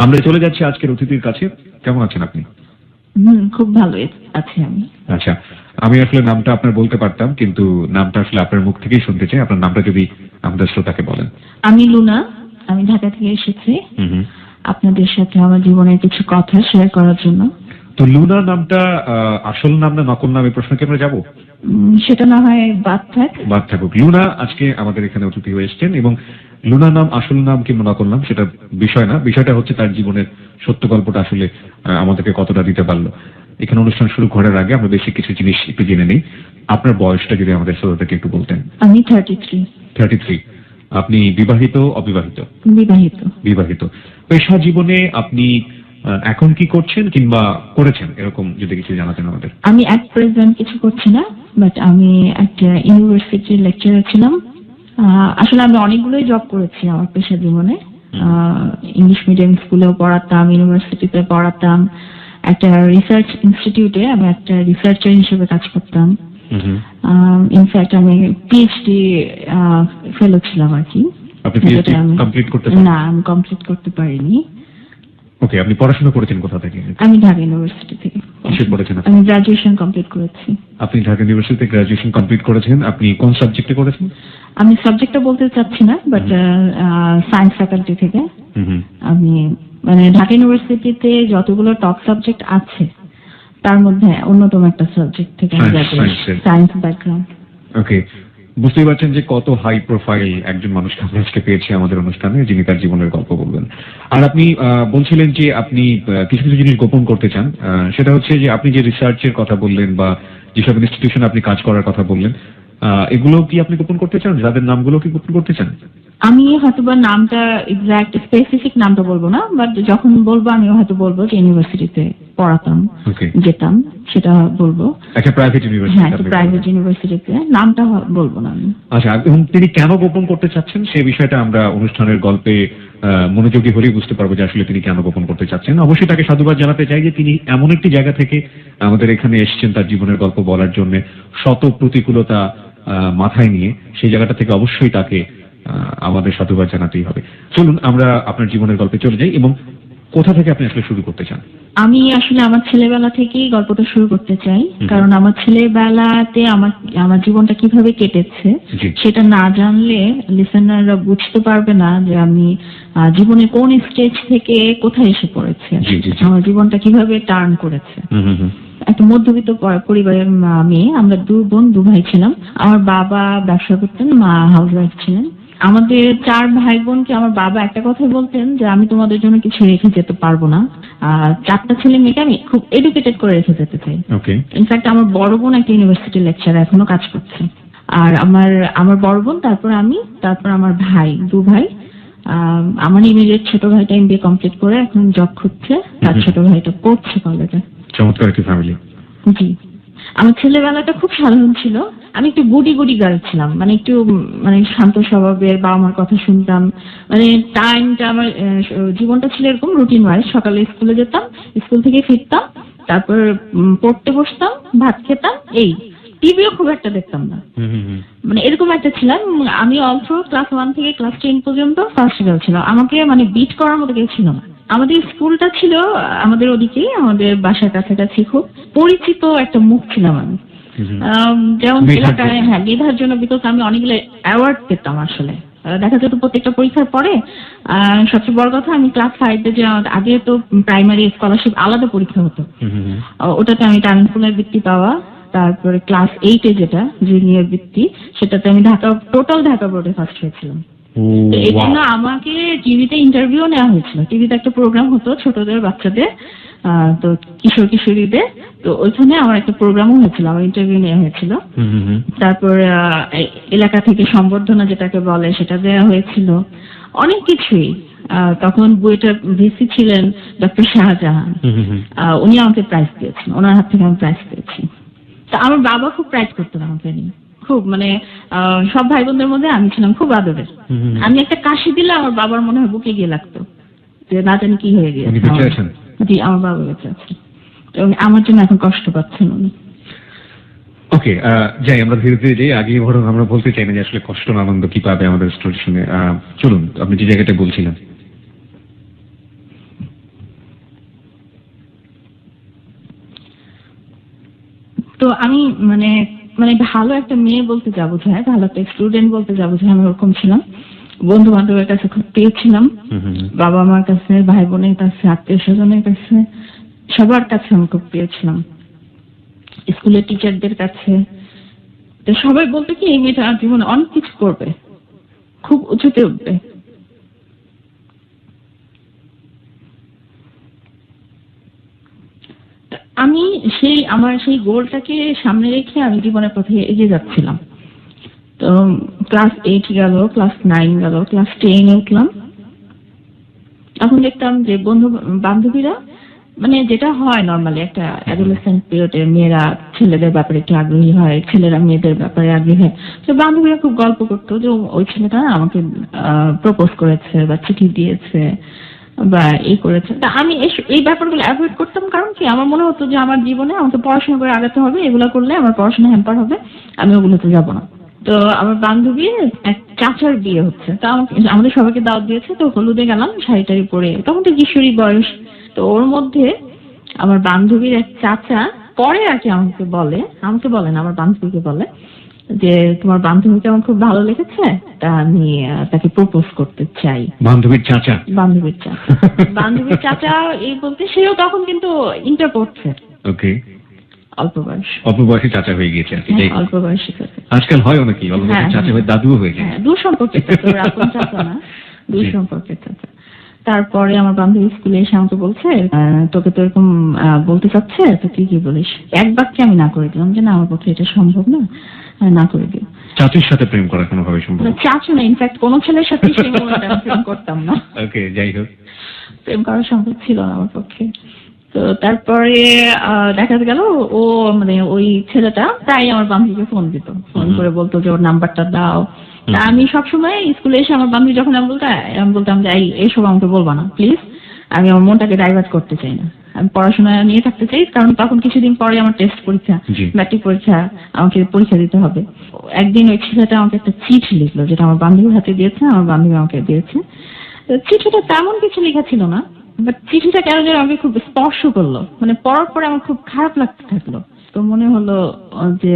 আমরা চলে যাচ্ছি আজকের অতিথির কাছে। কেমন আছেন আপনি? খুব ভালো আছি আমি। আচ্ছা, আমি আসলে নামটা আপনার বলতে পারতাম, কিন্তু নামটা আসলে আপনার মুখ থেকেই শুনতে চাই। আপনার নামটা যদি আমাদের শ্রোতাকে বলেন। আমি লুনা, আমি ঢাকা থেকে এসেছি আপনাদের সাথে আমার জীবনের কিছু কথা শেয়ার করার জন্য। তো লুনা নামটা আসল নাম না নকল নাম, এই প্রশ্ন কি আমরা যাবো? সেটা না হয় বাদ থাকুক। লুনা আজকে আমাদের এখানে অতিথি হয়ে এসেছেন, এবং লুনা নাম আসল নাম কিংবা নকল নাম সেটা বিষয় না, বিষয়টা হচ্ছে তার জীবনের সত্য গল্পটা আসলে আমাদেরকে কতটা দিতে পারলো। এখানে অনুষ্ঠান শুরু করার আগে আমরা বেশি কিছু জিনিস একটু জেনে নিই। আপনার বয়সটা যদি আমাদের শ্রোতাদেরকে একটু বলতেন। আমি 33। 33। আপনি বিবাহিত অবিবাহিত? বিবাহিত। বিবাহিত। পেশা জীবনে আপনি এখন কি করছেন কিংবা করেছেন, এরকম যদি কিছু জানাতেন আমাদের। আমি এট প্রেজেন্ট কিছু করছি না, বাট আমি একটা ইউনিভার্সিটির লেকচারার ছিলাম। আসলে আমি অনেকগুলোই জব করেছি আমার পেশা জীবনে। ইংলিশ মিডিয়াম স্কুলেও পড়াতাম, ইউনিভার্সিটিতে পড়াতাম, একটা রিসার্চ ইনস্টিটিউটে আমি একটা রিসার্চার হিসেবে কাজ করতাম। ইনফ্যাক্ট আমি পিএইচডি ফেলো ছিলাম আর কি। আপনি পিএইচডি কমপ্লিট করতে? না, আমি কমপ্লিট করতে পারিনি। ওকে, আপনি পড়াশোনা করেছেন কোথা থেকে? আমি ঢাকা ইউনিভার্সিটি থেকে। কিসে পড়েছেন? আমি গ্রাজুয়েশন কমপ্লিট করেছি। আপনি ঢাকা ইউনিভার্সিটিতে গ্রাজুয়েশন কমপ্লিট করেছেন। আপনি কোন সাবজেক্টে করেছেন? আমি সাবজেক্টটা বলতে চাচ্ছি না, বাট সায়েন্স ফ্যাকাল্টি থেকে। আমি মানে ঢাকা ইউনিভার্সিটিতে যতগুলো টপ সাবজেক্ট আছে তার মধ্যে অন্যতম একটা সাবজেক্ট থেকে সায়েন্স ব্যাকগ্রাউন্ড। ওকে, বুঝতেই পারছেন যে কত হাই প্রোফাইল একজন মানুষকে আমরা আজকে পেয়েছি আমাদের অনুষ্ঠানে, যিনি তার জীবনের গল্প বলবেন। আর আপনি বলছিলেন যে আপনি কিছু কিছু জিনিস গোপন করতে চান। সেটা হচ্ছে যে আপনি যে রিসার্চের কথা বললেন বা যেসব ইনস্টিটিউশনে আপনি কাজ করার কথা বললেন, এগুলো কি আপনি গোপন করতে চান? যাদের নামগুলো কি গোপন করতে চান? আমি হয়তোবা নামটা এক্সাক্ট স্পেসিফিক নামটা বলবো না, বাট যখন বলবো আমি হয়তো বলবো যে ইউনিভার্সিটিতে পড়াতাম, যেতাম, সেটা বলবো। একটা প্রাইভেট ইউনিভার্সিটি? হ্যাঁ, একটা প্রাইভেট ইউনিভার্সিটিতে। নামটা বলবো না আমি। আচ্ছা, এবং তিনি কেন গোপন করতে চাচ্ছেন সেই বিষয়টা আমরা অনুষ্ঠানের গল্পে মনোযোগী হলেই বুঝতে পারবো যে আসলে তিনি কেন গোপন করতে চাচ্ছেন। অবশ্যই তাকে সাধুবাদ জানাতে চাই যে তিনি এমন একটি জায়গা থেকে আমাদের এখানে এসেছেন তার জীবনের গল্প বলার জন্য, শত প্রতিকূলতা মাথায় নিয়ে। সেই জায়গাটা থেকে অবশ্যই তাকে আমাদের সাধুবাদ জানাতেই হবে। চলুন আমরা আপনার জীবনের গল্পে চলে যাই। এবং কোথা থেকে আপনি আসলে শুরু করতে চান? আমি আসলে আমার ছেলেবেলা থেকেই গল্পটা শুরু করতে চাই, কারণ আমার ছেলেবেলাতে আমার জীবনটা কিভাবে কেটেছে সেটা না জানলে লিসেনাররা বুঝতে পারবে না যে আমি জীবনের কোন স্টেজ থেকে কোথায় এসে পড়েছি, আমার জীবনটা কিভাবে টার্ন করেছে। একটা মধ্যবিত্ত পরিবারের মেয়ে, আমরা 2 বোন 2 ভাই ছিলাম। আমার বাবা ব্যবসা করতেন, মা হাউসওয়াইফ ছিলেন। আমাদের 4 ভাই বোনকে আমার বাবা একটা কথাই বলতেন যে আমি তোমাদের জন্য কিছু রেখে যেতে পারবো না, 4টা ছেলে মেয়েকে আমি খুব এডুকেটেড করে রেখে যেতে চাই। ইনফ্যাক্ট আমার বড় বোন একটা ইউনিভার্সিটি লেকচারার, এখনো কাজ করছে। আর আমার বড় বোন, তারপর আমি, তারপর আমার ভাই, 2 ভাই। আমার ইমিডিয়েট ছোট ভাইটা এমবিএ কমপ্লিট করে এখন জব খুঁজছে, তার ছোট ভাইটা পড়ছে কলেজে। চমৎকার একটি ফ্যামিলি। জি, আমার ছেলেবেলাটা খুব সাধারণ ছিল। আমি একটু গুডি গার্ল ছিলাম, মানে একটু শান্ত স্বভাবের, বাবা মার কথা শুনতাম। মানে টাইমটা আমার জীবনটা ছিল এরকম রুটিন ওয়াইজ। সকালে স্কুলে যেতাম, স্কুল থেকে ফিরতাম, তারপর পড়তে বসতাম, ভাত খেতাম, এই। টিভিও খুব একটা দেখতাম না, মানে এরকম একটা ছিলাম আমি। অলসো ক্লাস 1 থেকে ক্লাস 10 পর্যন্ত ফার্স্ট গার্ল ছিলাম। আমাকে বিট করার মতো কেউ ছিল না। আমাদের স্কুলটা ছিল আমাদের ওদিকে, আমাদের বাসার কাছাকাছি, খুব পরিচিত একটা মুখ ছিলাম আমি। যেমন এলাকায়, হ্যাঁ, মেধার জন্য, বিকজ আমি অনেকগুলো অ্যাওয়ার্ড পেতাম। আসলে দেখা যেত প্রত্যেকটা পরীক্ষার পরে। সবচেয়ে বড় কথা, আমি ক্লাস 5-এ যে আগে তো প্রাইমারি স্কলারশিপ আলাদা পরীক্ষা হতো, ওটাতে আমি ট্যালেন্টপুলের বৃত্তি পাওয়া। তারপরে ক্লাস 8-এ যেটা জুনিয়র বৃত্তি, সেটাতে আমি টোটাল ঢাকা বোর্ডে ফার্স্ট হয়েছিলাম। এই জন্য আমাকে টিভিতে ইন্টারভিউ নেওয়া হয়েছিল। টিভিতে একটা প্রোগ্রাম হতো ছোটদের, বাচ্চাদের, তো কিশোর কিশোরীদের। তো ওইখানে আমার একটা প্রোগ্রামও হয়েছিল, আমার ইন্টারভিউ নেওয়া হয়েছিল। তারপর এলাকা থেকে সম্বর্ধনা যেটাকে বলে সেটা দেওয়া হয়েছিল, অনেক কিছুই। তখন বুয়েটের ভিসি ছিলেন ডক্টর শাহজাহান, উনি আমাকে প্রাইজ দিয়েছেন, ওনার হাত থেকে আমি প্রাইজ পেয়েছি। তা আমার বাবা খুব প্রাইজ করতেন আমাকে নিয়ে, খুব। সব ভাই বোনদের মধ্যে আমি ছিলাম খুব আদরের। আমি একটা কাশি দিলে আমার বাবার মনে হয় বুকে গিয়ে লাগতো, যে না জানি কি হয়ে গিয়েছে। জি, আমার বাবা বেঁচে আছেন এবং আমার জন্য এখন কষ্ট পাচ্ছেন উনি। ওকে, যাই আমরা ধীরে ধীরে যাই। আগে বরং আমরা বলতে চাই না যে আসলে কষ্ট না আনন্দ কি পাবে আমাদের স্টোরি শুনে। চলুন, আপনি যে জায়গাটা বলছিলেন। তো আমি মানে মানে ভালো একটা মেয়ে বলতে যা বোঝায়, ভালো একটা স্টুডেন্ট বলতে যা বোঝায়, আমি ওরকম ছিলাম। বন্ধু বান্ধবের কাছে খুব প্রিয় ছিলাম, বাবা মার কাছে, ভাই বোনের কাছে, আত্মীয় স্বজনের কাছে, সবার কাছে আমি খুব প্রিয় ছিলাম, স্কুলের টিচারদের কাছে। তো সবাই বলতো কি এই মেয়েটা জীবনে অনেক কিছু করবে, খুব উঁচুতে উঠবে। আমি আমার সেই গোলটাকে সামনে রেখে আমি জীবনের পথে এগিয়ে যাচ্ছিলাম। তো ক্লাস 8 গেল, ক্লাস 9 গেল, ক্লাস 10 উঠলাম। তখন দেখতাম যে বন্ধু বান্ধবীরা, মানে যেটা হয় নর্মালি একটা অ্যাডোলেসেন্ট পিরিয়ডে, মেয়েরা ছেলেদের ব্যাপারে একটু আগ্রহী হয়, ছেলেরা মেয়েদের ব্যাপারে আগ্রহী হয়। তো বান্ধবীরা খুব গল্প করতো যে ওই ছেলেটা আমাকে প্রপোজ করেছে বা চিঠি দিয়েছে বা এই করেছে। তা আমি এই ব্যাপারগুলো অ্যাভয়েড করতাম, কারণ কি আমার মনে হতো যে আমার জীবনে আমাকে পড়াশোনা করে আগাতে হবে, এগুলো করলে আমার পড়াশোনা হ্যাম্পার হবে, আমি ওগুলোতে যাবো না। তো আমার বান্ধবী এক চাচার বিয়ে হচ্ছে, তো আমাদের সবাইকে দাওয়াত দিয়েছে, তো হলুদে গেলাম শাড়ি টাড়ি পরে, তখন তো কিশোরী বয়স। তো ওর মধ্যে আমার বান্ধবীর এক চাচা পরে আর কি আমাকে বলে না, আমার বান্ধবীকে বলে যে তোমার বান্ধবীকে আমার খুব ভালো লেগেছে, তা আমি তাকে প্রপোজ করতে চাই। বান্ধবীর চাচা? বান্ধবীর চাচা এই বলতে, সেও তখন কিন্তু ইন্টার পড়ছে। ওকে। অল্প বয়সী চাচা হয়ে গিয়েছে আর কি। অল্প বয়সী চাচা আজকাল হয় অনেকেই অল্প বয়সী চাচা হয়ে দাদুও হয়ে যায়। দূর সম্পর্কের চাচা, আপন চাচা না, দূর সম্পর্কের চাচা। তারপরে আমার বান্ধবী স্কুলে এসে আমাকে বলছে তোকে তো এরকম বলতে চাচ্ছে, তো তুই কি বলিস? এক বাক্যে আমি না করে দিলাম যে না, আমার পক্ষে এটা সম্ভব না, না করে দিও। চাচুর সাথে প্রেম করা কোনোভাবে সম্ভব? চাচু না, ইনফ্যাক্ট কোনো ছেলের সাথে সেই মোমেন্টে আমি প্রেম করতাম না। ওকে, যাই হোক, প্রেম করা সম্ভব ছিল না আমার পক্ষে। তো তারপরে দেখা গেল ও মানে ওই ছেলেটা তাই আমার বান্ধবীকে ফোন দিত, ফোন করে বলতো যে ওর নাম্বারটা দাও। তা আমি সবসময় স্কুলে এসে আমার বান্ধবী যখন আমি বলতাম যে এইসব আমাকে বলবা না প্লিজ, আমি আমার মনটাকে ডাইভার্ট করতে চাই না, আমি পড়াশোনা নিয়ে থাকতে চাই। কারণ তখন কিছুদিন পরে আমার টেস্ট পরীক্ষা, ম্যাট্রিক পরীক্ষা, আমাকে পরীক্ষা দিতে হবে। একদিন ওই ছেলেটা আমাকে একটা চিঠি লিখলো, যেটা আমার বান্ধবীর হাতে দিয়েছে, আমার বান্ধবী আমাকে দিয়েছে। চিঠিটা তেমন কিছু লেখা ছিল না, বাট চিঠিটা কেন যেন আমাকে খুব স্পর্শ করলো, মানে পড়ার পরে আমার খুব খারাপ লাগতে থাকলো। তো মনে হলো যে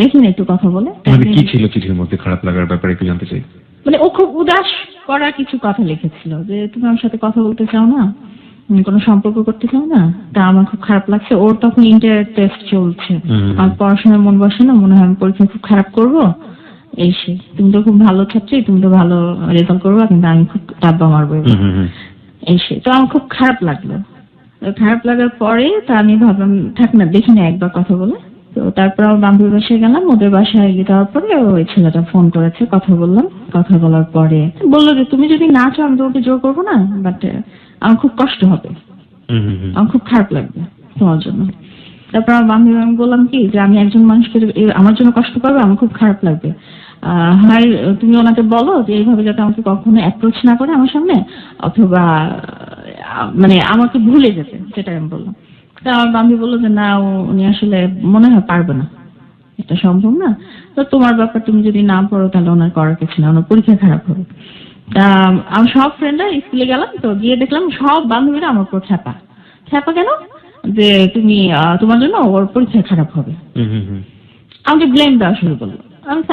দেখি না একটু কথা বলে। কি ছিল চিঠির মধ্যে খারাপ লাগার ব্যাপারে একটু জানতে চাই। মানে ও খুব উদাস করা কিছু কথা লিখেছিল, যে তুমি আমার সাথে কথা বলতে চাও না, কোনো সম্পর্ক করতে চাও না, তা আমার খুব খারাপ লাগছে। ওর তখন ইন্টার টেস্ট চলছে, আমার পড়াশোনায় মন বসে না, মনে হয় আমি পরীক্ষা খুব খারাপ করবো, এই সে, তুমি তো খুব ভালো ছাত্রী, তুমি তো ভালো রেজাল্ট করবা, কিন্তু আমি খুব ডাব্বা মারবো, এই সে। তো আমার খুব খারাপ লাগলো। খারাপ লাগার পরে তা আমি ভাবলাম থাক না, দেখি না একবার কথা বলে। তো তারপর আমার বান্ধবীর বাসায় গেলাম, ওদের বাসায় গিয়ে যাওয়ার পরে ওই ছেলেটা ফোন করেছে, কথা বললাম। কথা বলার পরে বললো যে তুমি যদি না চাও আমি তোমাকে জোর করবো না, বাট আমার খুব কষ্ট হবে, আমার খুব খারাপ লাগবে তোমার জন্য। তারপর আমার বান্ধবী, আমি বললাম কি যে আমি একজন মানুষকে আমার জন্য কষ্ট পাবে, আমার খুব খারাপ লাগবে, হয় তুমি ওনাকে বলো যে এইভাবে যাতে আমাকে কখনো অ্যাপ্রোচ না করে আমার সামনে, অথবা মানে আমাকে ভুলে যেতে, সেটা আমি বললাম। তা আমার বান্ধবী বললো যে না, উনি আসলে মনে হয় পারবে না, এটা সম্ভব না, তো তোমার ব্যাপার, তুমি যদি না পড়ো তাহলে ওনার করার কিছু না, ওনার পরীক্ষা খারাপ হবে। তা আমার সব ফ্রেন্ডরা স্কুলে গেলাম, তো গিয়ে দেখলাম সব বান্ধবীরা আমার উপর খ্যাপা কেন, যে তুমি তোমার জন্য ওর পরীক্ষা খারাপ হবে, আমাকে ব্লেম দেওয়া শুরু করলো।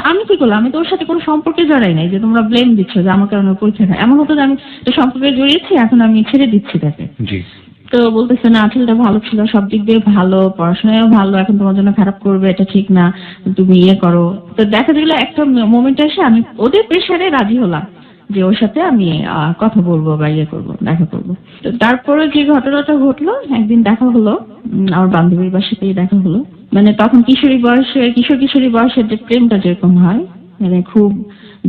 আমি কি করলাম? আমি তো ওর সাথে কোনো সম্পর্কে জড়াই নাই যে তোমরা ব্লেম দিচ্ছ যে আমার কারণে পরীক্ষা খারাপ। এমন হতো যে আমি সম্পর্কে জড়িয়েছি, এখন আমি ছেড়ে দিচ্ছি তাকে। তো বলতেছে না, ছেলেটা ভালো ছিল, সব দিক দিয়ে ভালো, পড়াশোনায়ও ভালো, এখন তোমার জন্য খারাপ করবে এটা ঠিক না, তুমি ইয়ে করো। তো দেখা গেল একটা মোমেন্ট এসে আমি ওদের প্রেশারে রাজি হলাম যে ওর সাথে আমি কথা বলবো বা ইয়ে করবো, দেখা করবো। তো তারপরে যে ঘটনাটা ঘটলো, একদিন দেখা হলো, আমার বান্ধবীর বাসাতেই দেখা হলো। মানে তখন কিশোরী বয়সের যে প্রেমটা যেরকম হয়, মানে খুব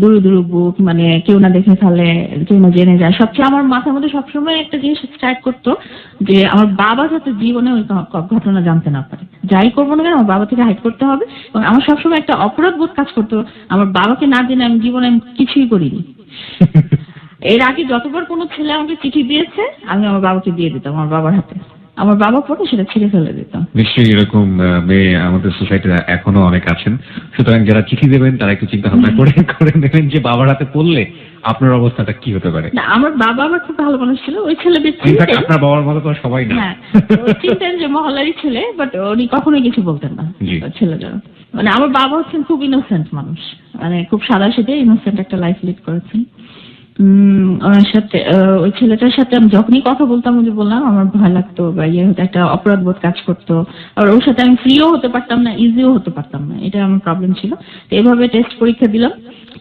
দুরু দুরু বুক, মানে কেউ না দেখে ফেলে, কেউ না জেনে যায়। সবচেয়ে আমার মাথার মধ্যে সবসময় একটা জিনিস স্ট্রাইক করতো যে আমার বাবা যাতে জীবনে ওই ঘটনা জানতে না পারে, যাই করবো না কেন আমার বাবা থেকে হাইড করতে হবে। এবং আমার সবসময় একটা অপরাধ বোধ কাজ করতো, আমার বাবাকে না জেনে আমি জীবনে কিছুই করিনি। এর আগে যতবার কোনো ছেলে আমাকে চিঠি দিয়েছে, আমি আমার বাবাকে দিয়ে দিতাম, আমার বাবার হাতে, আমার বাবা পড়ে সেটা ছিঁড়ে ফেলে দিত। নিশ্চয়ই এরকম মেয়ে আমাদের সোসাইটিতে এখনো অনেক আছেন। সুতরাং যারা চিঠি দেবেন তারা একটু চিন্তা ভাবনা করে নেবেন যে বাবার হাতে পড়লে আপনার অবস্থাটা কি হতে পারে। না, আমার বাবা আমার খুব ভালো মানুষ ছিল, ওই ছেলে ইনফ্যাক্ট আপনার বাবার মতো তো সবাই না। হ্যাঁ, চিনতেন যে মহল্লারই ছেলে, বাট উনি কখনোই কিছু বলতেন না ছেলেটা। মানে আমার বাবা হচ্ছেন খুব ইনোসেন্ট মানুষ, মানে খুব সাদা সিধে ইনোসেন্ট একটা লাইফ লিড করেছেন। ওনার সাথে ওই ছেলেটার সাথে আমি যখনই কথা বলতাম, ওই যে বললাম আমার ভয় লাগতো বা ইয়ে হতো, একটা অপরাধ বোধ কাজ করতো। আর ওর সাথে আমি ফ্রিও হতে পারতাম না, ইজিও হতে পারতাম না, এটা আমার প্রবলেম ছিল। তো এইভাবে টেস্ট পরীক্ষা দিলাম।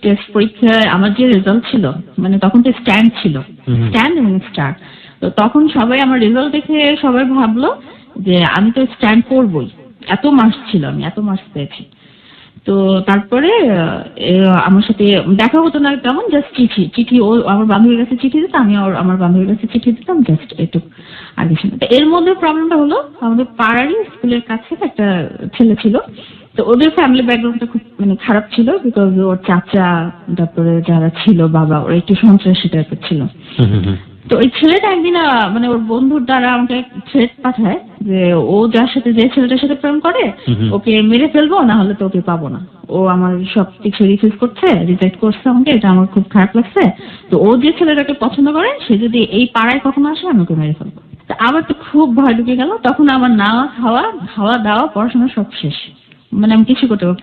টেস্ট পরীক্ষায় আমার যে রেজাল্ট ছিল, মানে তখন তো স্ট্যান্ড ছিল, স্ট্যান্ড এবং স্টার। তো তখন সবাই আমার রেজাল্ট দেখে সবাই ভাবলো যে আমি তো স্ট্যান্ড করবই, এত মার্কস ছিল, আমি এত মার্কস পেয়েছি। তো তারপরে আমার সাথে দেখা হতো না তেমন, জাস্ট চিঠি ও আমার বান্ধবীর কাছে চিঠি দিত, আমি আমার বান্ধবীর কাছে চিঠি দিতাম, জাস্ট একটু আগে ছিল। এর মধ্যে প্রবলেমটা হলো, আমাদের পাড়ারই স্কুলের কাছে একটা ছেলে ছিল। তো ওদের ফ্যামিলি ব্যাকগ্রাউন্ডটা খুব মানে খারাপ ছিল, বিকজ ওর চাচা, তারপরে যারা ছিল বাবা, ওরা একটু সন্ত্রাসী টাইপের ছিল। তো ওই ছেলেটা একদিন মানে ওর বন্ধুর দ্বারা আমাকে থ্রেট পাঠায় যে ও যে ছেলেটার সাথে প্রেম করে ওকে মেরে ফেলবো, না হলে তো ওকে পাবো না। ও আমার সব কিছু রিফিউজ করছে, রিজেক্ট করছে আমাকে, এটা আমার খুব খারাপ লাগছে। তো ও যে ছেলেটাকে পছন্দ করে সে যদি এই পাড়ায় কখনো আসে আমি ওকে মেরে ফেলবো। তো আমার তো খুব ভয় ঢুকে গেল। তখন আমার খাওয়া দাওয়া পড়াশোনা সব শেষ, মানে আমি কিছু করতে পারবো।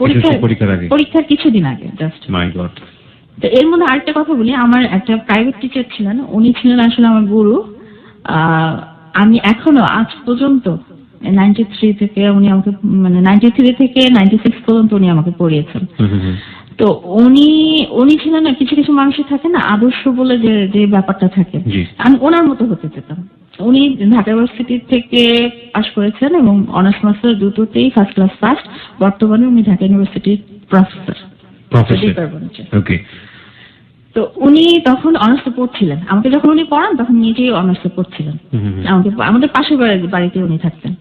পরীক্ষার কিছুদিন আগে জাস্ট। মাই গড। তো এর মধ্যে আরেকটা কথা বলি, আমার একটা প্রাইভেট টিচার ছিলেন, উনি ছিলেন আসলে আমার গুরু। আমি এখনো আজ পর্যন্ত 93 থেকে উনি আমাকে, মানে 93 থেকে 96 পর্যন্ত উনি আমাকে পড়িয়েছেন। তো উনি ছিলেন না, কিছু কিছু মানুষের থাকে না আদর্শ বলে যে ব্যাপারটা থাকে, আমি ওনার মতো হতে চেতাম। উনি ঢাকা ইউনিভার্সিটি থেকে পাশ করেছেন এবং অনার্স মাস্টার দুটোতেই ফার্স্ট ক্লাস ফার্স্ট। বর্তমানে উনি ঢাকা ইউনিভার্সিটির প্রফেসর। ওকে। তো উনি তখন অনার্সে পড়ছিলেন, আমাকে যখন উনি পড়ান তখন নিজেই অনার্সে পড়ছিলেন। আমাদের পাশের বাড়িতে উনি থাকতেন।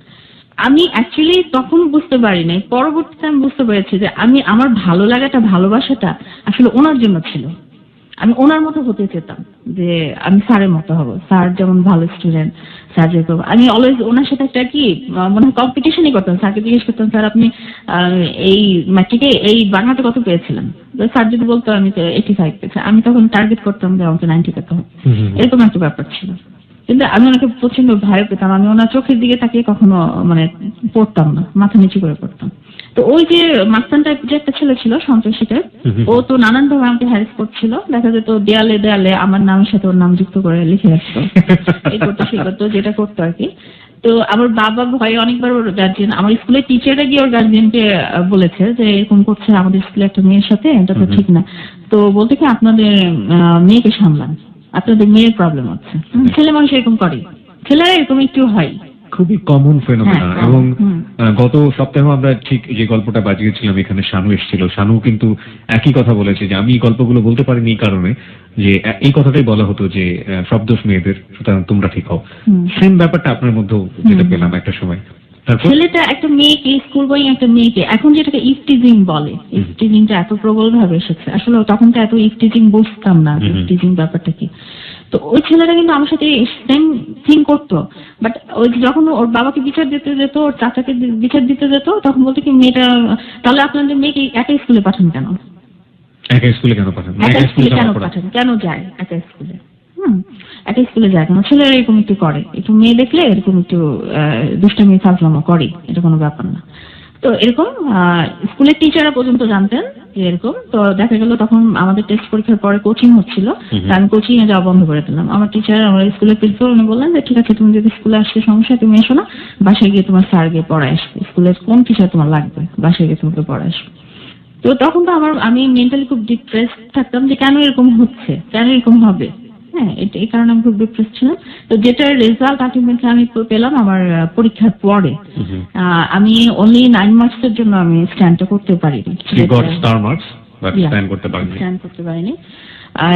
আমি অ্যাকচুয়ালি তখন বুঝতে পারিনি, পরবর্তীতে আমি বুঝতে পেরেছি যে আমার ভালো লাগাটা, ভালোবাসাটা আসলে ওনার জন্য ছিল। আমি ওনার মতো হতে চেতাম, যে আমি স্যারের মতো হব, স্যার যেমন ভালো স্টুডেন্ট, স্যার যেরকম। আমি অলওয়েজ ওনার সাথে একটা কি মনে হয় কম্পিটিশনই করতাম। স্যারকে জিজ্ঞেস করতাম, স্যার আপনি এই ম্যাট্রিকে এই বাংলাতে কত পেয়েছিলেন? স্যার যদি বলতো আমি তো 85 পেয়েছি, আমি তখন টার্গেট করতাম যে আমাকে 90 পেতে হবে, এরকম একটা ব্যাপার ছিল। কিন্তু আমি ওনাকে প্রচন্ড ভয় পেতাম। আমি ওনার চোখের দিকে তাকিয়ে কখনো মানে পড়তাম না, মাথা নিচু করে পড়তাম। তো ওই যে মাস্তান টাইপ যে একটা ছেলে ছিল সন্ত্রাসী টাইপ, ও তো নানান ভাবে আমাকে হ্যারাস করছিল। দেখা যেত দেয়ালে দেয়ালে আমার নামের সাথে ওর নাম যুক্ত করে লিখে রাখতো, এই করতো সেই করতো, যেটা করতো আর কি। তো আমার বাবা ভয়ে অনেকবার ওর গার্জিয়ান, আমার স্কুলের টিচাররা গিয়ে ওর গার্জিয়ানকে বলেছে যে এরকম করছে আমাদের স্কুলে একটা মেয়ের সাথে, এটা তো ঠিক না। তো বলতে কি আপনাদের মেয়েকে সামলান, আপনাদের মেয়ের প্রবলেম হচ্ছে। ছেলে মানুষ এরকম করে, ছেলেরা এরকম একটু হয়, খুবই কমন ফেনোমেনা। এবং গত সপ্তাহে আমরা ঠিক যে গল্পটা বাজিয়েছিলাম, এখানে শানু এসেছিল, শানু কিন্তু একই কথা বলেছে যে আমি গল্পগুলো বলতে পারিনি এই কারণে যে এই কথাটাই বলা হতো যে সব দোষ মেয়েদের, সুতরাং তোমরা ঠিক হও। সেম ব্যাপারটা আপনার মধ্যেও যেটা পেলাম একটা সময়। ছেলেটা একটা মেয়েকে, স্কুল গোয়িং একটা মেয়েকে, এখন যেটাকে ইফটিজিং বলে, ইফটিজিংটা এত প্রবল ভাবে এসেছে। আসলে তখন তো এত ইফটিজিং বুঝতাম না ইফটিজিং ব্যাপারটা কি। তো ওই ছেলেটা কিন্তু আমার সাথে সেম থিং করতো। বাট ওই যখন ওর বাবাকে বিচার দিতে যেত, ওর চাচাকে বিচার দিতে যেত, তখন বলতো কি মেয়েটা, তাহলে আপনাদের মেয়েকে একা স্কুলে পাঠান কেন? একা স্কুলে কেন পাঠান? কেন যায় একা স্কুলে? একটা স্কুলে যায় কেন? ছেলেরা এরকম একটু করে, একটু মেয়ে দেখলে এরকম একটু দুষ্টামি ফাজলামো করে, এটা কোনো ব্যাপার না। তো এরকম স্কুলের টিচাররা পর্যন্ত জানতেন যে এরকম। তো দেখা গেল তখন আমাদের টেস্ট পরীক্ষার পরে কোচিং হচ্ছিল, আমি কোচিং এ যাওয়া বন্ধ করে দিলাম। আমার টিচার, আমার স্কুলের প্রিন্সিপাল, উনি বললেন যে ঠিক আছে, তুমি যদি স্কুলে আসতে সমস্যা তুমি এসো না, বাসায় গিয়ে তোমার স্যার গিয়ে পড়ায় আসবে, স্কুলের কোন টিচার তোমার লাগবে, বাসায় গিয়ে তোমাকে পড়ায় আসবে। তো তখন তো আমি মেন্টালি খুব ডিপ্রেস থাকতাম যে কেন এরকম হচ্ছে, কেন এরকম হবে। হ্যাঁ, এই কারণে আমি খুব ডিপ্রেস ছিলাম। তো যেটার রেজাল্ট আলটিমেটলি আমি পেলাম আমার পরীক্ষার পরে। আমি অনলি 9 মার্কসের জন্য আমি স্ট্যান্ডটা করতে পারিনি, স্ট্যান্ড করতে পারিনি।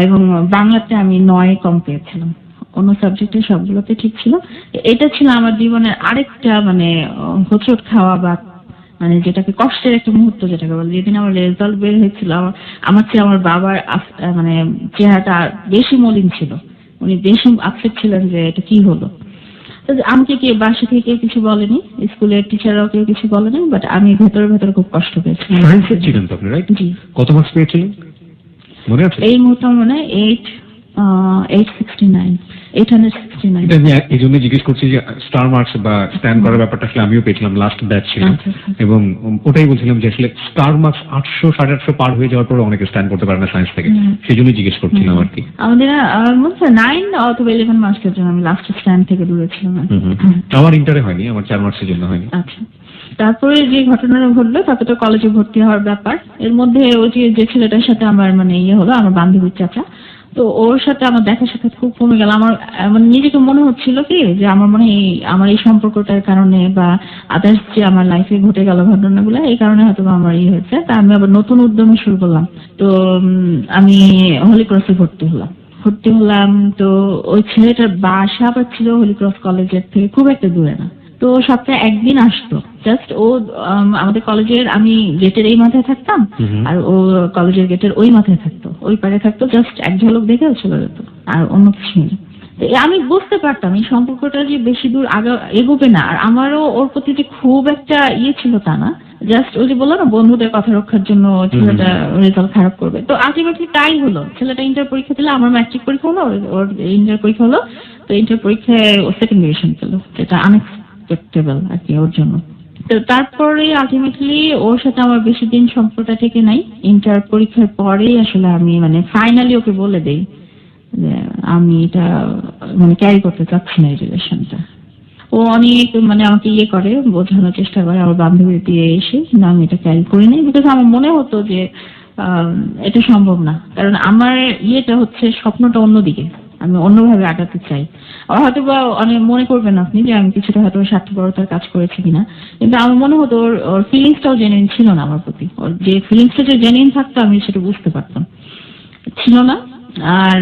এবং বাংলাতে আমি 9 কম পেয়েছিলাম, অন্য সাবজেক্টে সবগুলোতে ঠিক ছিল। এটা ছিল আমার জীবনের আরেকটা মানে হোঁচট খাওয়া বা মানে যেটাকে কষ্টের একটা মুহূর্ত যেটাকে বলে। যেদিন আমার রেজাল্ট বের হয়েছিল, আমার চেয়ে আমার বাবার মানে চেহারাটা বেশি মলিন ছিল, উনি বেশি আপসেট ছিলেন যে এটা কি হলো। তো আমাকে কে বাসা থেকে কেউ কিছু বলেনি, স্কুলের টিচাররাও কেউ কিছু বলেনি, বাট আমি ভেতরে ভেতরে খুব কষ্ট পেয়েছি। সায়েন্সের ছিলেন তো আপনি, রাইট? জি। কত মার্কস পেয়েছিলেন মনে আছে? এই মুহূর্তে মানে 869। এটা আমি এই জন্য জিজ্ঞেস করছি যে স্টার মার্কস বা স্ট্যান্ড করার ব্যাপারটা আসলে আমিও পেয়েছিলাম, লাস্ট ব্যাচ ছিলাম। আচ্ছা, আচ্ছা। এবং ওটাই বলছিলাম যে আসলে স্টার মার্কস 800 850 পার হয়ে যাওয়ার পর অনেকে স্ট্যান্ড করতে পারে না সায়েন্স থেকে, সেই জন্য জিজ্ঞেস করছিলাম আর কি। আমাদের মনে হয় 9 অথবা 11 মার্কসের জন্য আমি লাস্ট স্ট্যান্ড থেকে দূরে ছিলাম আর কি। আমার ইন্টারে হয়নি, আমার 4 মার্কসের জন্য হয়নি। আচ্ছা, তারপরে যে ঘটনাটা ঘটলো তারপরে তো কলেজে ভর্তি হওয়ার ব্যাপার। এর মধ্যে ওই যে ছেলেটার সাথে আমার মানে ইয়ে হলো, আমার বান্ধবীর চাচা, তো ওর সাথে আমার দেখা সাক্ষাৎ খুব কমে গেল। আমার মানে নিজেকে মনে হচ্ছিল কি যে আমার মনে হয় আমার এই সম্পর্কটার কারণে বা আদার্স যে আমার লাইফে ঘটে গেল ঘটনাগুলো, এই কারণে হয়তো আমার ইয়ে হয়েছে। তা আমি আবার নতুন উদ্যমে শুরু করলাম। তো আমি হলি ক্রসে ভর্তি হলাম। তো ওই ছেলেটার বাসা আবার ছিল হলি ক্রস কলেজের থেকে খুব একটা দূরে না। তো সপ্তাহে একদিন আসতো, জাস্ট ও আমাদের কলেজের, আমি গেটের এই মাথায় থাকতাম আর ও কলেজের গেটের ওই মাথায় থাকতো, ওই পারে থাকতো, জাস্ট এক ঝলক দেখে চলে যেত, আর অন্য কিছু না। আমি বুঝতে পারতাম এই সম্পর্কটা যে বেশি দূর এগোবে না। আর আমারও ওর প্রতি যে খুব একটা ইয়ে ছিল তা না, জাস্ট ওই যে বললো না বন্ধুদের কথা রক্ষার জন্য ছেলেটা রেজাল্ট খারাপ করবে। তো আলটিমেটলি তাই হলো। ছেলেটা ইন্টার পরীক্ষা দিলে, আমার ম্যাট্রিক পরীক্ষা হলো, ওর ইন্টার পরীক্ষা হলো। তো ইন্টার পরীক্ষায় ও সেকেন্ড ডিভিশন পেলো, যেটা আনএক্সপেক্টেবল আর কি ওর জন্য। তো তারপরে আলটিমেটলি ওর সাথে আমার বেশি দিন সম্পর্কটা থেকে নাই। ইন্টার পরীক্ষার পরেই আসলে আমি মানে ফাইনালি ওকে বলে দেই যে আমি এটা মানে ক্যারি করতে চাচ্ছি না এই রিলেশনটা। ও অনেক মানে আমাকে ইয়ে করে, বোঝানোর চেষ্টা করে আমার বান্ধবী দিয়ে এসে, না আমি এটা ক্যারি করি নাই, বিকজ আমার মনে হতো যে এটা সম্ভব না। কারণ আমার ইয়েটা হচ্ছে স্বপ্নটা অন্যদিকে, আমি অন্যভাবে আগাতে চাই। হয়তো বা অনেক মনে করবেন আপনি যে আমি কিছুটা হয়তো স্বার্থপরতার কাজ করেছি কিনা, কিন্তু আমার মনে হতো ওর ফিলিংসটাও জেনুইন ছিল না আমার প্রতি। ওর যে ফিলিংসটা যে জেনুইন থাকতো আমি সেটা বুঝতে পারতাম, ছিল না। আর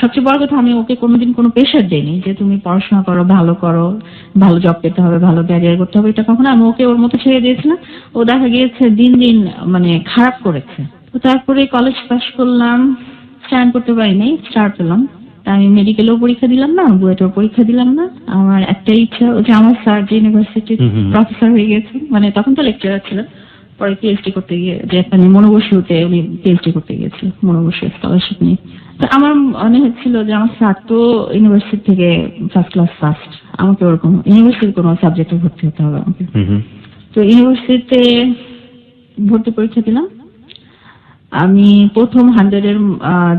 সবচেয়ে বড় কথা, আমি ওকে কোনোদিন কোনো প্রেশার দেইনি যে তুমি পড়াশোনা করো, ভালো জব পেতে হবে, ভালো ক্যারিয়ার করতে হবে, এটা কখনো। আমি ওকে ওর মতো ছেড়ে দিয়েছিলাম। ও দেখা গিয়েছে দিন দিন মানে খারাপ করেছে। তো তারপরে কলেজ পাশ করলাম, স্ট্যান্ড করতে পারিনি, স্টার পেলাম। আমি মেডিকেলেও পরীক্ষা দিলাম না, বুয়েটেও পরীক্ষা দিলাম না। আমার একটাই ইচ্ছা, যে আমার স্যার যে ইউনিভার্সিটির প্রফেসর হয়ে গেছেন, মানে তখন তো লেকচারার ছিলেন, পরে পিএইচডি করতে গিয়ে যে মানে মনোবসিতে উনি পিএইচডি করতে গিয়েছিল, মনোবসি স্কলারশিপ নিয়ে। তো আমার মনে হচ্ছিল যে আমার স্যার তো ইউনিভার্সিটি থেকে ফার্স্ট ক্লাস ফার্স্ট, আমাকে ওরকম ইউনিভার্সিটির কোনো সাবজেক্টে ভর্তি হতে হবে আমাকে। তো ইউনিভার্সিটিতে ভর্তি পরীক্ষা দিলাম। আমি প্রথম 100 এর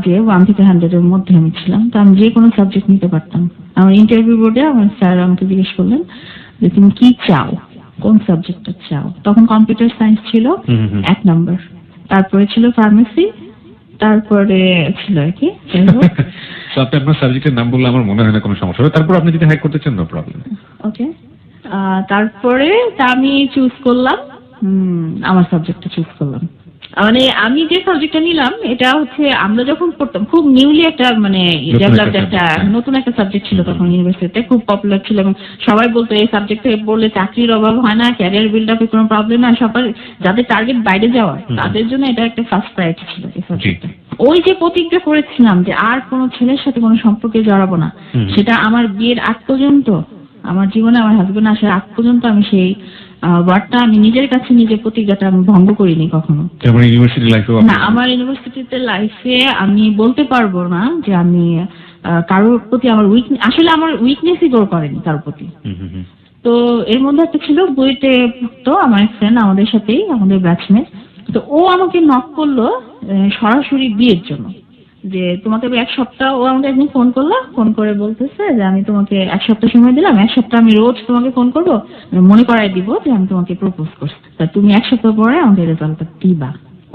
যে 1 থেকে 100 এর মধ্যে আমি ছিলাম। তো আমি যে কোনো সাবজেক্ট নিতে পারতাম। আমার ইন্টারভিউ বোর্ডে আমার স্যার আমাকে জিজ্ঞেস করলেন যে তুমি কি চাও, কোন সাবজেক্টটা চাও। তখন কম্পিউটার সায়েন্স ছিল 1 নম্বর, তারপরে ছিল ফার্মেসি, তারপরে ছিল আর কি। তো আপনি আপনার সাবজেক্টের নাম বললে আমার মনে হয় না কোনো সমস্যা হবে। তারপর আপনি যদি হাইড করতে চান, নো প্রবলেম। ওকে, তারপরে আমি চুজ করলাম, আমার সাবজেক্টটা চুজ করলাম। মানে আমি যে সাবজেক্টটা নিলাম এটা হচ্ছে আমরা যখন পড়তাম খুব নিউলি একটা মানে ডেভেলপড একটা নতুন একটা সাবজেক্ট ছিল তখন ইউনিভার্সিটিতে, খুব পপুলার ছিল এবং সবাই বলতো এই সাবজেক্টে পড়লে চাকরির অভাব হয় না, ক্যারিয়ার বিল্ড আপে কোনো প্রবলেম না, সবার যাদের টার্গেট বাইরে যাওয়ার তাদের জন্য এটা একটা ফার্স্ট প্রায়োরিটি ছিল এই সাবজেক্টটা। ওই যে প্রতিজ্ঞা করেছিলাম যে আর কোনো ছেলের সাথে কোনো সম্পর্কে জড়াবো না, সেটা আমার বিয়ের আগ পর্যন্ত, আমার জীবনে আমার হাজবেন্ড আসার আগ পর্যন্ত আমি সেই ওয়ার্ডটা আমি নিজের কাছে নিজের প্রতিজ্ঞাটা আমি ভঙ্গ করিনি কখনো। ইউনিভার্সিটি লাইফে না, আমার ইউনিভার্সিটিতে লাইফে আমি বলতে পারবো না যে আমি কারোর প্রতি আমার আসলে আমার উইকনেসই গ্রো করেনি কারোর প্রতি। তো এর মধ্যে একটা ছিল বুয়েটে তো আমার ফ্রেন্ড আমাদের সাথেই, আমাদের ব্যাচমেট। তো ও আমাকে নক করলো সরাসরি বিয়ের জন্য, যে তোমাকে আমি 1 সপ্তাহ, ও আমাকে একদিন ফোন করলো, ফোন করে বলতেছে যে আমি তোমাকে 1 সপ্তাহ সময় দিলাম, 1 সপ্তাহ আমি রোজ তোমাকে ফোন করবো, মনে করাই দিব যে আমি তোমাকে প্রপোজ করছি, তা তুমি 1 সপ্তাহ পরে আমাকে রেজাল্টটা দিবা।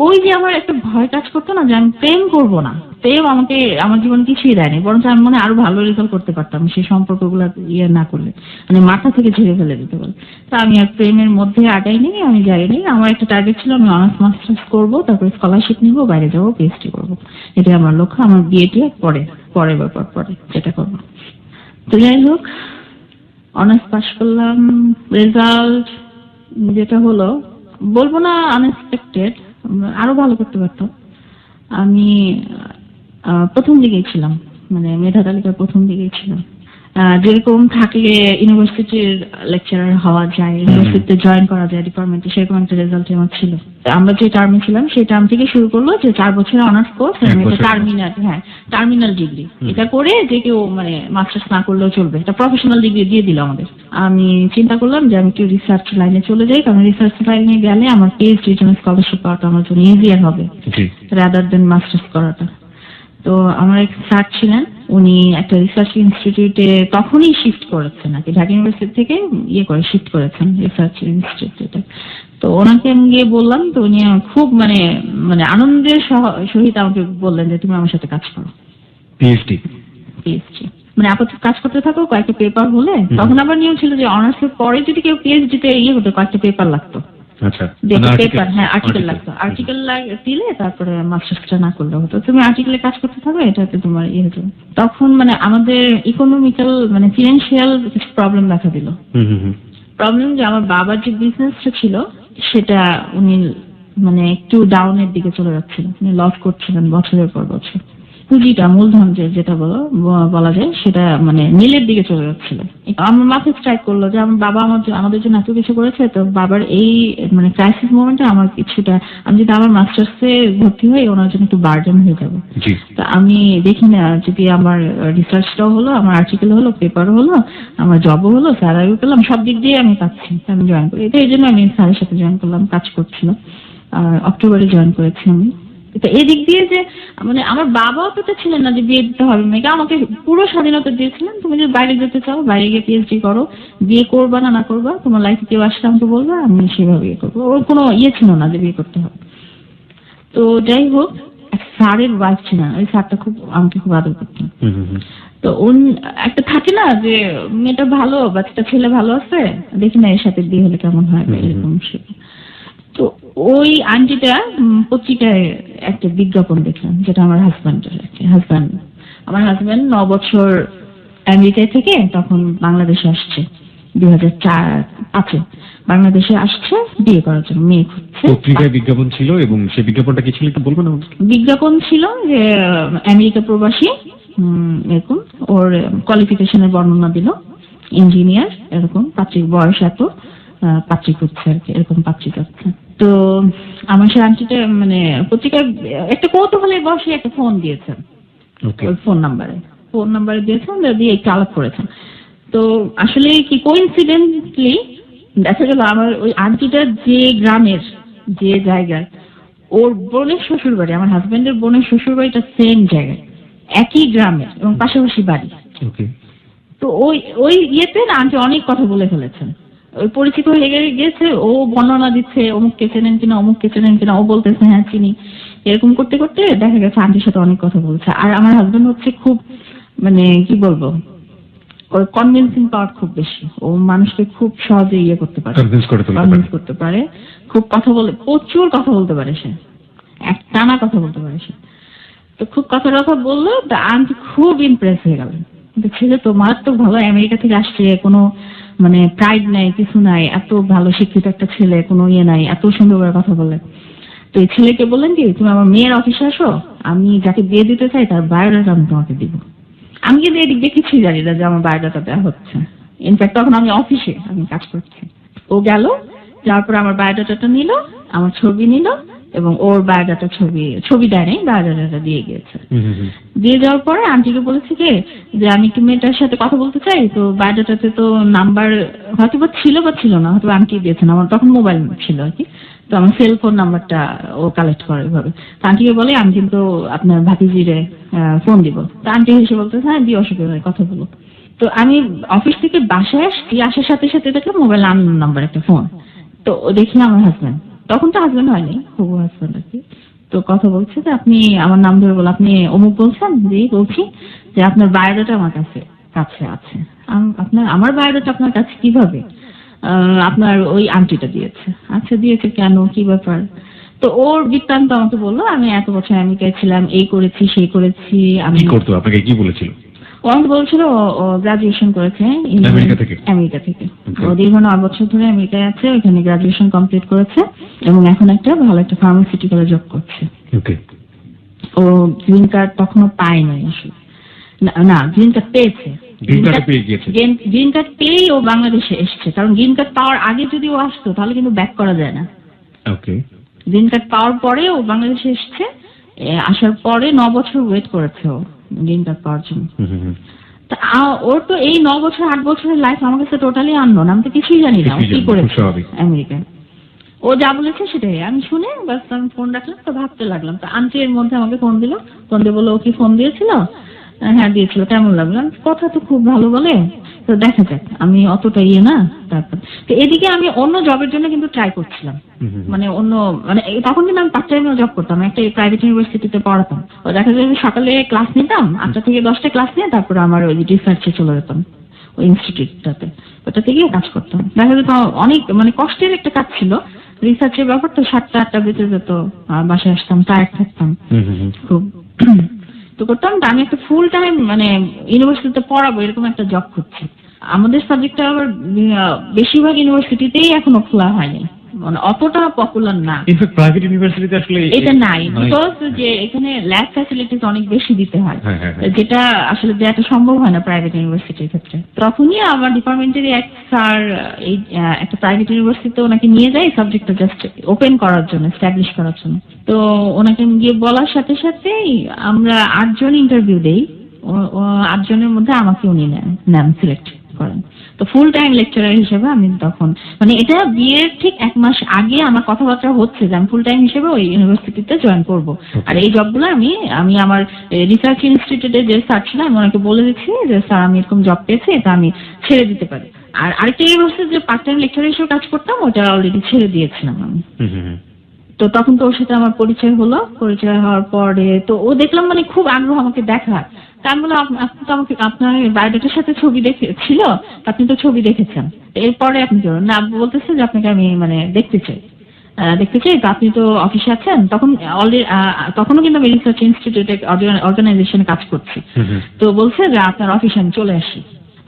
ওই যে আমার একটা ভয় কাজ করতো না যে আমি প্রেম করবো না, প্রেম আমাকে আমার জীবনে কিছুই দেয়নি, বরঞ্চ আমি মনে আরো ভালো রেজাল্ট করতে পারতাম সেই সম্পর্কগুলো ইয়ে না করলে, মানে মাথা থেকে ঝেড়ে ফেলে দিতে পারে। তা আমি আর প্রেমের মধ্যে আগাইনি, আমি যাইনি। আমার একটা টার্গেট ছিল আমি অনার্স মাস্টার্স করবো, তারপরে স্কলারশিপ নিবো, বাইরে যাবো, পিএইচডি করবো, এটাই আমার লক্ষ্য। আমার বিয়েটি পরে যেটা করবো। তো যাই হোক, অনার্স পাস করলাম, রেজাল্ট যেটা হলো বলবো না আনএক্সপেক্টেড, আরো ভালো করতে পারতাম। আমি প্রথম দিকেই ছিলাম, মানে মেধা তালিকার প্রথম দিকেই ছিলাম। যেরকম থাকলে ইউনিভার্সিটির লেকচারার হওয়া যায়, ইউনিভার্সিটিতে জয়েন করা যায় ডিপার্টমেন্টে, সেরকম একটা রেজাল্ট আমার ছিল। তো আমরা যে টার্মে ছিলাম সেই টার্ম থেকে শুরু করলো যে 4 বছরের অনার্স কোর্স, টার্মিনাল ডিগ্রি। এটা করে যে কেউ মানে মাস্টার্স না করলেও চলবে, এটা প্রফেশনাল ডিগ্রি দিয়ে দিল আমাদের। আমি চিন্তা করলাম যে আমি একটু রিসার্চ লাইনে চলে যাই, কারণ রিসার্চ লাইনে গেলে আমার পিএইচডির জন্য স্কলারশিপ পাওয়াটা আমার জন্য ইজিয়ার হবে রাদার দেন মাস্টার্স করাটা। তো আমার এক স্যার ছিলেন, উনি একটা রিসার্চ ইনস্টিটিউটে তখনই শিফট করেছেন আর কি, ঢাকা ইউনিভার্সিটি থেকে শিফট করেছেন রিসার্চ ইনস্টিটিউটে। তো ওনাকে আমি গিয়ে বললাম, তো উনি খুব মানে মানে আনন্দের সহিত আমাকে বললেন যে তুমি আমার সাথে কাজ করো, পিএইচডি মানে আপাতত কাজ করতে থাকো, কয়েকটা পেপার হলে। তখন আবার নিয়ম ছিল যে অনার্সের পরে যদি কেউ পিএইচডি তে হতো কয়েকটা পেপার লাগতো, আচ্ছা পেপার, হ্যাঁ আর্টিকেল লাগতো, আর্টিকেল দিলে তারপরে মাস্টার্সটা না করলে হতো। তুমি আর্টিকেলে কাজ করতে থাকো, এটাতে তোমার হতো। তখন মানে আমাদের ইকোনমিক্যাল মানে ফিনান্সিয়াল কিছু প্রবলেম দেখা দিল। প্রবলেম যে আমার বাবার যে বিজনেসটা ছিল সেটা উনি মানে একটু ডাউনের দিকে চলে যাচ্ছিল, উনি লস করছিলেন বছরের পর বছর। পুঁজিটা মূলধন যেটা বলা যায় সেটা মানে নীলের দিকে চলে যাচ্ছিল। আমার মাথায় স্ট্রাইক করলো যে আমার বাবা আমাদের জন্য এত কিছু করেছে, তো বাবার এই মানে ক্রাইসিস মোমেন্টে আমার কিছুটা, আমি যদি আমার মাস্টার্সে ভর্তি হই ওনার জন্য একটু বার্ডেন হয়ে যাবে। তো আমি দেখি না যদি আমার রিসার্চটাও হলো, আমার আর্টিকেল হলো, পেপারও হলো, আমার জবও হলো, স্যালারিও পেলাম, সব দিক দিয়ে আমি পাচ্ছি, আমি জয়েন করি। এটা এই জন্য আমি স্যারের সাথে জয়েন করলাম, কাজ করছিলাম। আর অক্টোবরে জয়েন করেছি আমি। তো এই দিক দিয়ে যে মানে আমার বাবাও তো ছিলেন না যে বিয়ে দিতে হবে মেয়েকে, আমাকে পুরো স্বাধীনতা দিয়েছিলেন, তুমি যদি বাইরে যেতে চাও বাইরে গিয়ে পিএইচডি করো, বিয়ে করবা না করবা তোমার লাইফে কেউ আসলে আমাকে বলবা, আমি সেভাবে ইয়ে করবো। ওর কোনো ছিল না যে বিয়ে করতে হবে। তো যাই হোক, এক স্যারের ওয়াইফ ছিলেন, ওই স্যারটা আমাকে খুব আদর করতেন। তো একটা থাকে না যে মেয়েটা ভালো, বাচ্চাটা ছেলে ভালো আছে, দেখি না এর সাথে বিয়ে হলে কেমন হয় এরকম। তো ওই আন্টিটা পত্রিকায় একটা বিজ্ঞাপন দেখলাম, যেটা আমার আমার হাজব্যান্ড 9 বছর আমেরিকায় থেকে তখন বাংলাদেশে আসছে, 2004-5 বাংলাদেশে আসছে বিয়ে করার জন্য, মেয়ে খুঁজছে। পত্রিকায় বিজ্ঞাপন ছিল, এবং সেই বিজ্ঞাপনটা কি ছিল একটু বলবেন? বিজ্ঞাপন ছিল যে আমেরিকা প্রবাসী, এরকম ওর কোয়ালিফিকেশনের বর্ণনা দিল, ইঞ্জিনিয়ার, এরকম পাত্রীর বয়স এত, পাত্রী করছে আর কি, এরকম পাত্রী করছে। তো আমার সে আন্টিটা মানে পত্রিকায় একটা কৌতূহলে বসে একটা ফোন দিয়েছেন, ওই ফোন নাম্বারে দিয়েছেন, দিয়ে একটু আলাপ করেছেন। তো আসলে কি কোইন্সিডেন্টলি দেখা গেল আমার ওই আন্টিটার যে গ্রামের যে জায়গায় ওর বোনের শ্বশুর বাড়ি, আমার হাজবেন্ডের বোনের শ্বশুর বাড়িটা সেম জায়গায়, একই গ্রামের এবং পাশাপাশি বাড়ি। তো ওই ইয়েতে না আন্টি অনেক কথা বলে ফেলেছেন, ওই পরিচিত হয়ে গেছে, ও বর্ণনা দিচ্ছে অমুককে চেনেন কিনা, অমুককে চেনেন কিনা, ও বলতেছে হ্যাঁ চিনি। এরকম করতে করতে দেখা গেছে আন্টির সাথে অনেক কথা বলছে। আর আমার হাজবেন্ড হচ্ছে খুব মানে কি বলবো, ওর কনভিন্সিং পাওয়ার খুব বেশি, ও মানুষকে খুব সহজে ইয়ে করতে পারে, কনভিন্স করতে পারে, খুব কথা বলে, প্রচুর কথা বলতে পারে সে, একটানা কথা বলতে পারে সে। তো খুব কথা বললো, তা আন্টি খুব ইমপ্রেস হয়ে গেলেন, ছেলে তো মারাত্মক ভালো, আমেরিকা থেকে আসছে, কোনো মানে প্রাইড নাই, কিছু নাই, এত ভালো শিক্ষিত একটা ছেলে, কোনো ইয়ে নাই, এত সুন্দর করে কথা বলে। তো এই ছেলেকে বললেন কি, তুমি আমার মেয়ের অফিসে আসো, আমি যাকে বিয়ে দিতে চাই তার বায়োডাটা আমি তোমাকে দিব। আমি কিন্তু এদিক দিয়ে কিছুই জানি না যে আমার বায়োডাটা দেওয়া হচ্ছে, ইনফ্যাক্ট তখন আমি অফিসে আমি কাজ করছি। ও গেল, যাওয়ার পরে আমার বায়োডাটাটা নিল, আমার ছবি নিল, এবং ওর বায়োডাটা ছবি দেয় নাই, বায়োডাটাটা দিয়ে গিয়েছে। দিয়ে যাওয়ার পরে আন্টিকে বলেছে কি যে আমি একটু মেয়েটার সাথে কথা বলতে চাই, তো বায়োডাটাতে তো নাম্বার হয়তো বা ছিল না, হয়তো আন্টি দিয়েছেন, আমার তখন মোবাইল ছিল আর কি, তো আমার সেল ফোন নাম্বারটা ও কালেক্ট করে এভাবে। তো আন্টিকে বলে আমি কিন্তু আপনার ভাতিজিরে ফোন দিব। তো আন্টি হেসে বলতে হ্যাঁ দিয়ে অসুবিধা হয়, কথা বলো। তো আমি অফিস থেকে বাসায় আসছি, আসার সাথে সাথে দেখলাম মোবাইল আননোন নাম্বার একটা ফোন। তো দেখি আমার হাজব্যান্ড, তখন তো হাজব্যান্ড হয়নি, হবু হাজব্যান্ড আর কি। তো কথা বলছে যে আপনি আমার নাম ধরে বল, আপনি অমুক বলছেন? যে বলছি, যে আপনার বায়োডাটা আমার কাছে আছে। আমার বায়োডাটা আপনার কাছে কিভাবে? আপনার ওই আন্টিটা দিয়েছে। আচ্ছা দিয়েছে কেন, কি ব্যাপার? তো ওর বৃত্তান্ত আমাকে বললো, আমি এত বছর আমেরিকায় ছিলাম, এই করেছি সেই করেছি। আমি করতো আপনাকে কি বলেছিল? ও আমাকে বলছিল ও গ্রাজুয়েশন করেছে আমেরিকা থেকে। ও দীর্ঘ 9 বছর ধরে আমেরিকায় আছে, ওখানে গ্রাজুয়েশন কমপ্লিট করেছে এবং এখন একটা ভালো একটা ফার্মাসিউটিক্যালে জব করছে। ও গ্রিন কার্ড তখনো পায়নি আসলে, না গ্রিন কার্ড পেয়েছে, গ্রিন কার্ড পেয়ে গিয়েছে। গ্রিন কার্ড পেয়েই ও বাংলাদেশে এসছে, কারণ গ্রিন কার্ড পাওয়ার আগে যদি ও আসতো তাহলে কিন্তু ব্যাক করা যায় না। ওকে। গ্রিন কার্ড পাওয়ার পরে ও বাংলাদেশে এসছে, আসার পরে 9 বছর ওয়েট করেছে ও গ্রিন কার্ড পাওয়ার জন্য। তা ওর তো এই 9 বছর 8 বছরের লাইফ আমার কাছে টোটালি আননোন, আমি তো কিছুই জানি না ও কি করেছে আমেরিকায়। ও যা বলেছে সেটাই আমি শুনে বাস আমি ফোন রাখলাম, তো ভাবতে লাগলাম। তো আন্টি এর মধ্যে আমাকে ফোন দিল, ফোন দিয়ে বললো ও কি ফোন দিয়েছিল? হ্যাঁ দিয়েছিল, কেমন লাগলো? কথা তো খুব ভালো বলে, তো দেখা যাক, আমি অতটা না। তারপর তো এদিকে আমি অন্য জবের জন্য কিন্তু ট্রাই করছিলাম, মানে অন্য মানে তখন কিন্তু আমি পার্ট টাইমে জব করতাম, একটা প্রাইভেট ইউনিভার্সিটিতে পড়াতাম। ও দেখা যায় সকালে ক্লাস নিতাম 8টা থেকে 10টা ক্লাস নিয়ে তারপরে আমার ওই রিসার্চে চলে যেতাম ওই ইনস্টিটিউটটাতে, ওটা থেকে কাজ করতাম। দেখা যেত অনেক মানে কষ্টের একটা কাজ ছিল, রিসার্চের ব্যাপার তো 7টা 8টা বেজে যেত, বাসায় আসতাম টায়ার্ড থাকতাম খুব। তো করতাম, আমি একটা ফুল টাইম মানে ইউনিভার্সিটিতে পড়াবো এরকম একটা জব করছি। আমাদের সাবজেক্টটা আবার বেশিরভাগ ইউনিভার্সিটিতেই এখনো খোলা হয়নি, মানে অতটা পপুলার না। ইনফ্যাক্ট প্রাইভেট ইউনিভার্সিটিতে আসলে এটা নাই, বিকজ যে এখানে ল্যাব ফ্যাসিলিটিস অনেক বেশি দিতে হয়, যেটা আসলে দেওয়াটা সম্ভব হয় না প্রাইভেট ইউনিভার্সিটির ক্ষেত্রে। তখনই আমার ডিপার্টমেন্টের এক স্যার এই একটা প্রাইভেট ইউনিভার্সিটিতে ওনাকে নিয়ে যায় সাবজেক্টটা জাস্ট ওপেন করার জন্য, এস্টাবলিশ করার জন্য। তো ওনাকে গিয়ে বলার সাথে সাথেই আমরা 8 জন ইন্টারভিউ দেই, 8 জনের মধ্যে আমাকে উনি নেন সিলেক্ট করেন। তো ফুল টাইম লেকচারার হিসেবে আমি তখন মানে এটা বিয়ের ঠিক 1 মাস আগে আমার কথাবার্তা হচ্ছে যে আমি ফুল টাইম হিসেবে ওই ইউনিভার্সিটিতে জয়েন করব। আর এই জবগুলো আমি আমার রিসার্চ ইনস্টিটিউটে যে স্যার ছিলেন আমি ওনাকে বলে দিচ্ছি যে স্যার আমি এরকম জব পেয়েছি, এটা আমি ছেড়ে দিতে পারি। আর আরেকটা ইউনিভার্সিটি যে পার্ট টাইম লেকচারার হিসেবে কাজ করতাম ওটা অলরেডি ছেড়ে দিয়েছিলাম আমি। তো তখন তো ওর সাথে আমার পরিচয় হলো, পরিচয় হওয়ার পরে তো ও দেখলাম মানে খুব আগ্রহ আমাকে দেখার। তা আমি বললাম আপনি তো আমাকে আপনার বায়োডাটার সাথে ছবি দেখেছিল, আপনি তো ছবি দেখেছেন, এরপরে আপনি কি না বলতেছে যে আপনাকে আমি মানে দেখতে চাই। তো আপনি তো অফিসে আছেন, তখন অলরেডি তখনও কিন্তু আমি রিসার্চ ইনস্টিটিউটে অর্গানাইজেশনে কাজ করছি। তো বলছে যে আপনার অফিসে আমি চলে আসি,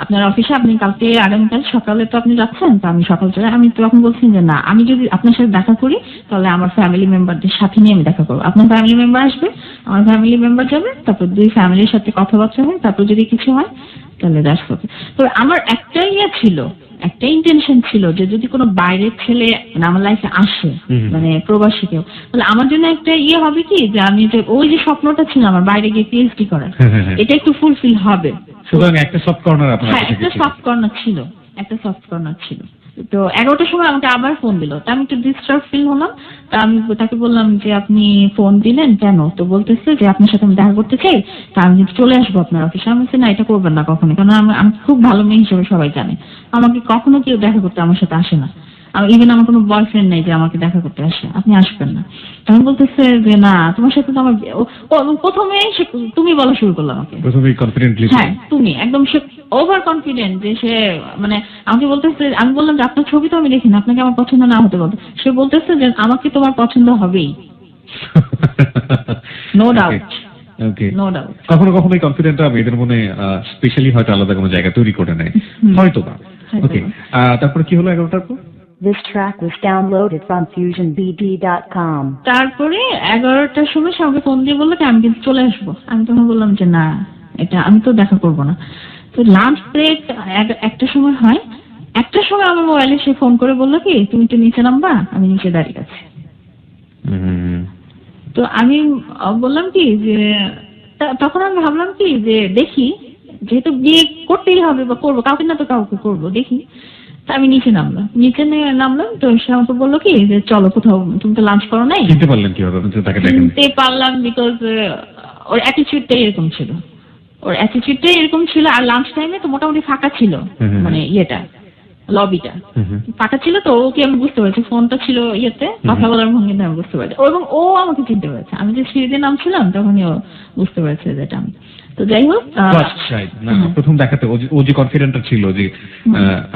আপনার অফিসে আপনি কালকে আগামীকাল সকালে তো আপনি যাচ্ছেন, তো আমি সকাল চলে। আমি তখন বলছি যে না, আমি যদি আপনার সাথে দেখা করি তাহলে আমার ফ্যামিলি মেম্বারদের সাথে নিয়ে আমি দেখা করবো। আপনার ফ্যামিলি মেম্বার আসবে, আমার ফ্যামিলি মেম্বার যাবে, তারপর 2 ফ্যামিলির সাথে কথাবার্তা হয়, তারপর যদি কিছু হয় তাহলে দেখা করবে। তো আমার একটাই ছিল, একটা ইন্টেনশন ছিল যে যদি কোনো বাইরের ছেলে মানে আমার লাইফে আসে, মানে প্রবাসী কেউ, তাহলে আমার জন্য একটা হবে কি যে আমি যে ওই যে স্বপ্নটা ছিল আমার বাইরে গিয়ে পিএইচডি করার, এটা একটু ফুলফিল হবে। সুতরাং একটা সফট কর্নার আপনার কাছে একটা সফট কর্নার ছিল, একটা সফট কর্নার ছিল। তো 11টার সময় আমাকে আবার ফোন দিল, তা আমি একটু ডিস্টার্ব ফিল হলাম। তা আমি তাকে বললাম যে আপনি ফোন দিলেন কেন? তো বলতেছে যে আপনার সাথে আমি দেখা করতে চাই, তা আমি চলে আসবো আপনার অফিসে। আমি বলছি না, এটা করবেন না কখনো, কারণ আমি খুব ভালো মেয়ে হিসেবে সবাই জানে, আমাকে কখনো কেউ দেখা করতে আমার সাথে আসে না। ইভেন আমার কোনো বয়ফ্রেন্ড নেই যে আমাকে দেখা করতে আসে, আপনি আসবেন না। তখন বলতেছে যে না, তোমার সাথে তো আমার প্রথমে তুমি বলা শুরু করলো আমাকে, হ্যাঁ তুমি একদম সে ওভার কনফিডেন্ট যে সে মানে আমাকে বলতেছে, আমি বললাম যে আপনার ছবি তো আমি দেখি না, আপনাকে আমার পছন্দ না হতে বলতো। সে বলতেছে যে আমাকে তোমার পছন্দ হবেই, নো ডাউট। No doubt. কখনো কখনো এই কনফিডেন্টটা মেয়েদের মনে স্পেশালি হয়তো আলাদা কোনো জায়গা তৈরি করে নেয়, হয়তো বা। ওকে, তারপরে কি হলো 11টার পর? This track was downloaded from fusionbd.com. তারপরে 11টার সময় সবাই ফোন দিয়ে বললো যে আমি কিন্তু চলে আসবো। আমি তখন বললাম যে না, এটা আমি তো দেখা করবো না। তো লাঞ্চ ব্রেক 1টার সময় হয়, 1টার সময় আমার মোবাইলে সে ফোন করে বললো কি তুমি একটু নিচে নামবা, আমি নিচে দাঁড়িয়ে আছি। তো আমি বললাম কি যে তখন আমি ভাবলাম কি যে দেখি, যেহেতু বিয়ে করতেই হবে বা করবো, কাউকে না তো কাউকে করবো, দেখি। তা আমি নিচে নামলাম, তো সে আমাকে বললো কি যে চলো কোথাও, তুমি তো লাঞ্চ করো নাই। চিনতে পারলেন কিভাবে? চিনতে পারলাম বিকজ ওর অ্যাটিটিউডটাই এরকম ছিল, আর লাঞ্চ টাইমে তো মোটামুটি ফাঁকা ছিল, মানে লবিটা ফাঁকা ছিল। তো ওকে আমি বুঝতে পারছি, ফোনটা ছিল কথা বলার ভঙ্গিতে আমি বুঝতে পারছি, এবং ও আমাকে চিনতে পেরেছে। আমি যে সিঁড়িতে নামছিলাম তখনই ও বুঝতে পারছে যেটা আমি। তো যাই হোক, প্রথম দেখাতে ও যে কনফিডেন্টটা ছিল যে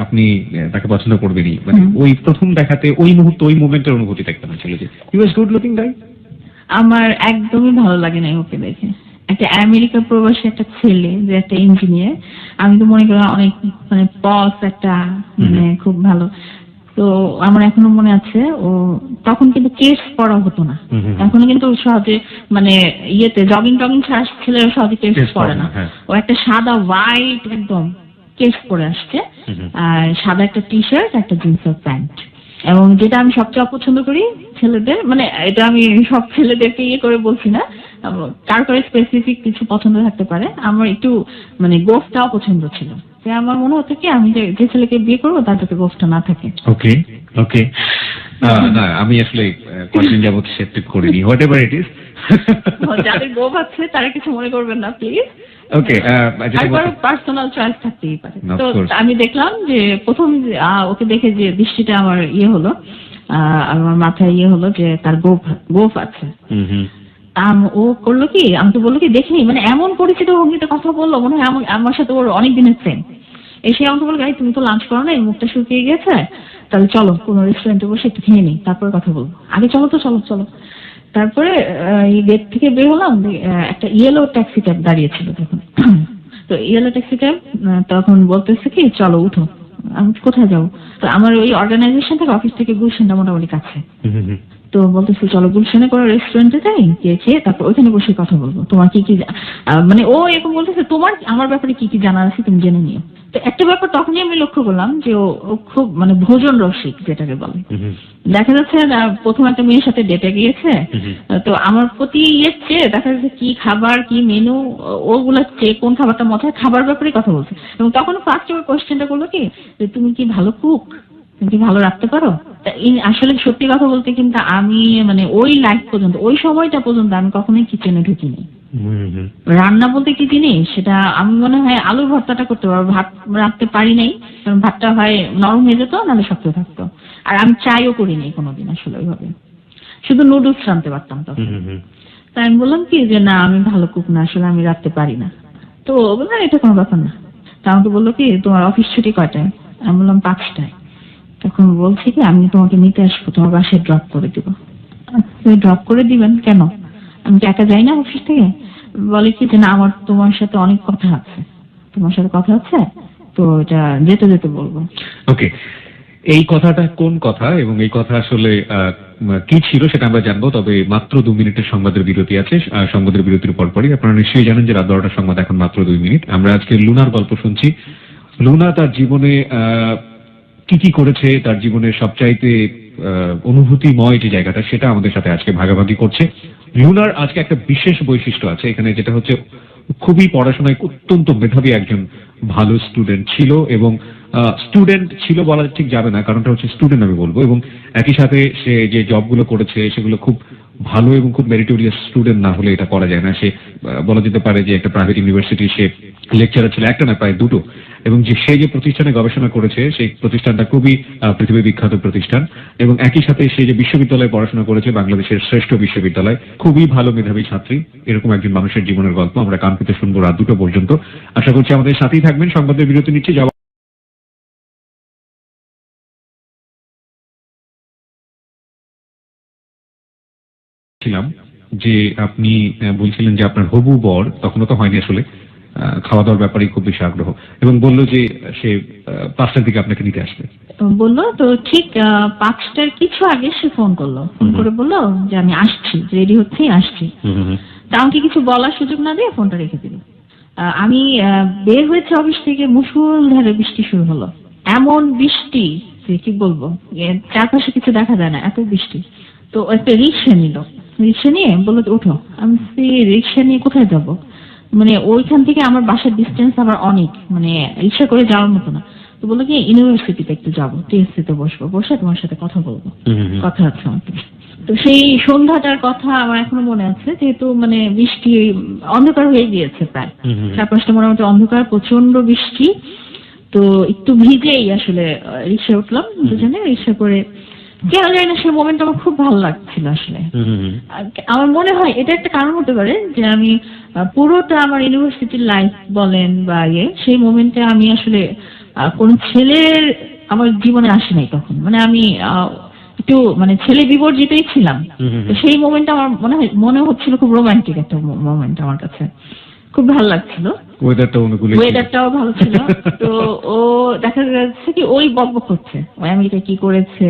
আপনি তাকে পছন্দ করবেনই, মানে ওই প্রথম দেখাতে ওই মুহূর্তে ওই মোমেন্টের অনুভূতিটা কেমন ছিল? যে হি ওয়াজ গুড লুকিং গাই। আমার একদমই ভালো লাগে না ওকে দেখে। একটা আমেরিকা প্রবাসী একটা ছেলে যে একটা ইঞ্জিনিয়ার, আমি তো মনে করি অনেক মানে বস একটা, মানে খুব ভালো। তো আমার এখনো মনে আছে, ও তখন কিন্তু কেস পড়া হতো না। এখনো কিন্তু সহজে মানে ইয়েতে জগিং টগিং ছাড়া ছেলেরা সহজে কেস পড়ে না। ও একটা সাদা হোয়াইট একদম কেস পরে আসছে, আর সাদা একটা টি শার্ট, একটা জিন্সের প্যান্ট। এবং যেটা আমি সবচেয়ে অপছন্দ করি ছেলেদের, মানে এটা আমি সব ছেলেদেরকে ইয়ে করে বলছি না, কার কার স্পেসিফিক কিছু পছন্দ থাকতে পারে, আমার একটু মানে গোফটা অপছন্দ ছিল। আমার মনে হতো কি আমি যে ছেলেকে বিয়ে করবো তার যাতে গোফটা না থাকে। ওকে ওকে, না আমি আসলে কয়েকদিন যাবত সেপ্টেড করিনি, হোয়াট এভার ইট ইজ। যাদের গোফ আছে তারা কিছু মনে করবেন না প্লিজ। ওকে, পার্সোনাল চয়েস থাকতেই পারে। তো আমি দেখলাম যে প্রথম ওকে দেখে যে দৃষ্টিটা আমার ইয়ে হলো, আমার মাথায় ইয়ে হলো যে তার গোফ আছে। ও করলো কি, আমাকে বললো কি দেখেনি, মানে এমন পরিচিত ভঙ্গিতে কথা বললো মনে হয় আমার সাথে ওর অনেক দিনের ফ্রেন্ড। এসে আমাকে বললো ভাই তুমি তো লাঞ্চ করো না, মুখটা শুকিয়ে গেছে, তাহলে চলো কোনো রেস্টুরেন্টে বসে একটু খেয়ে নিই, তারপরে কথা বলবো, আগে চলো তো চলো চলো। তারপরে এই গেট থেকে বের হলাম, একটা ইয়েলো ট্যাক্সি ক্যাব দাঁড়িয়েছিল তখন। তো ইয়েলো ট্যাক্সি ক্যাব তখন বলতেছে কি চলো উঠো। আমি কোথায় যাবো? তো আমার ওই অর্গানাইজেশন থেকে, অফিস থেকে গুলশানটা মোটামুটি কাছে। তো বলতেছে চলো গুলশানে কোনো রেস্টুরেন্টে যাই, খেয়ে তারপর ওইখানে বসে কথা বলবো, তোমার কি কি মানে ও এরকম বলতেছে তোমার আমার ব্যাপারে কি কি জানার আছে তুমি জেনে নিও। তো একটা ব্যাপার তখনই আমি লক্ষ্য করলাম যে ও খুব মানে ভোজন রসিক যেটাকে বলে। দেখা যাচ্ছে প্রথম একটা মেয়ের সাথে ডেটে গিয়েছে, তো আমার প্রতি ইয়ে চেয়ে দেখা যাচ্ছে কি খাবার কি মেনু ওগুলো চেয়ে কোন খাবারটা মজা, খাবার ব্যাপারে কথা বলছে। এবং তখন ফার্স্ট ওর কোয়েশ্চেনটা করলো কি যে তুমি কি ভালো কুক, তুমি কি ভালো রাখতে পারো? আসলে সত্যি কথা বলতে কিন্তু আমি মানে ওই লাইফ পর্যন্ত, ওই সময়টা পর্যন্ত আমি কখনোই কিচেনে ঢুকিনি। রান্না বলতে কি জিনিস সেটা আমি মনে হয় আলুর ভর্তাটা করতে পারবো, ভাত রাখতে পারি নাই, কারণ ভাতটা হয় নরম হয়ে যেত নাহলে শক্ত থাকতো। আর আমি চাইও করিনি কোনোদিন আসলে ওইভাবে, শুধু নুডলস রাঁধতে পারতাম তখন। তাই আমি বললাম কি যে না আমি ভালো কুক না, আসলে আমি রাখতে পারি না। তো বললাম এটা কোনো ব্যাপার না। তা আমাকে বললো কি তোমার অফিস ছুটি কয়টায়? আমি বললাম 5টায়। তখন বলছি কি আমি তোমাকে নিতে আসবো, তোমার বাসায় ড্রপ করে দিব। ড্রপ করে দিবেন কেন? আমি কি একা যাই না অফিস থেকে? বলে কি যে না আমার তোমার সাথে অনেক কথা আছে, তোমার সাথে কথা আছে, তো এটা যেতে যেতে বলবো। ওকে, এই কথাটা কোন কথা এবং এই কথা আসলে কি ছিল সেটা আমরা জানবো, তবে মাত্র 2 মিনিটের সংবাদের বিরতি আছে। সংবাদের বিরতির পরপরই আপনারা নিশ্চয়ই জানেন যে রাত 12টার সংবাদ এখন মাত্র 2 মিনিট। আমরা আজকে লুনার গল্প শুনছি। লুনা তার জীবনে কি কি করেছে, তার জীবনের সবচাইতে অনুভূতিময় যে জায়গাটা সেটা আমাদের সাথে আজকে ভাগাভাগি করছে। লুনার আজকে একটা বিশেষ বৈশিষ্ট্য আছে এখানে, যেটা হচ্ছে খুবই পড়াশোনায় অত্যন্ত মেধাবী একজন ভালো স্টুডেন্ট ছিল, এবং স্টুডেন্ট ছিল বলা ঠিক যাবে না, কারণটা হচ্ছে স্টুডেন্ট আমি বলবো। এবং একই সাথে সে যে জবগুলো করেছে সেগুলো খুব ভালো এবং খুব মেরিটোরিয়াস স্টুডেন্ট না হলে এটা করা যায় না। সে বলা যেতে পারে যে একটা প্রাইভেট ইউনিভার্সিটি সে লেকচারার ছিল, একটা না প্রায় দুটো। এবং যে সে যে প্রতিষ্ঠানে গবেষণা করেছে সেই প্রতিষ্ঠানটা খুবই পৃথিবী বিখ্যাত প্রতিষ্ঠান, এবং একই সাথে সে যে বিশ্ববিদ্যালয়ে পড়াশোনা করেছে বাংলাদেশের শ্রেষ্ঠ বিশ্ববিদ্যালয়, খুবই ভালো মেধাবী ছাত্রী। এরকম একজন মানুষের জীবনের গল্প আমরা কান পেতে শুনবো রাত 2টা পর্যন্ত। আশা করছি আমাদের সাথেই থাকবেন। সংবাদের বিরতি নিচ্ছে। ছিলাম যে আপনি বলছিলেন যে আপনার হবু বর তখনও তো হয়নি আসলে, খাওয়া দাওয়ার ব্যাপারে খুব বেশি আগ্রহ, এবং বললো যে সে 5টার দিকে আপনাকে নিতে আসবে। বললো তো ঠিক 5টার কিছু আগে সে ফোন করলো, ফোন করে বললো যে আমি আসছি, রেডি হচ্ছি, আসছি। তা আমাকে কিছু বলার সুযোগ না দিয়ে ফোনটা রেখে দিল। আমি বের হয়েছে অফিস থেকে, মুষলধারে বৃষ্টি শুরু হলো। এমন বৃষ্টি যে কি বলবো, চারপাশে কিছু দেখা যায় না, এত বৃষ্টি। তো একটা রিক্সা নিল, রিক্সা নিয়ে বললো ওঠো। আমি রিক্সা নিয়ে কোথায় যাব? মানে ওইখান থেকে আমার বাসার ডিস্টেন্স আবার অনেক, মানে রিক্সা করে যাওয়ার মতো না। তো বললো কি ইউনিভার্সিটিতে একটু যাবো, টিএসসি তে বসবো, বসে তোমার সাথে কথা বলবো, কথা আছে আমাকে। তো সেই সন্ধ্যাটার কথা আমার এখনো মনে আছে, যেহেতু মানে বৃষ্টি অন্ধকার হয়ে গিয়েছে প্রায়, চারপাশটা মোটামুটি অন্ধকার, প্রচন্ড বৃষ্টি। তো একটু ভিজেই আসলে রিক্সায় উঠলাম দুজনে। রিক্সা করে কেন জানি না সেই মোমেন্ট আমার খুব ভালো লাগছিল আসলে। আমার মনে হয় এটা একটা কারণ হতে পারে যে আমি পুরোটা আমার ইউনিভার্সিটির লাইফ বলেন বা সেই মোমেন্টে আমি আসলে কোন ছেলের আমার জীবনে আসে নাই তখন, মানে আমি একটু মানে ছেলে বিবর্জিতই ছিলাম। তো সেই মোমেন্টটা আমার মনে হচ্ছিল খুব রোমান্টিক একটা মোমেন্ট, আমার কাছে খুব ভালো লাগছিল। ওয়েদারটা অনুকূলে, ওয়েদারটাও ভালো ছিল। তো ও দেখা যাচ্ছে কি ওই বকবক করছে, ওই আমেরিকা কি করেছে,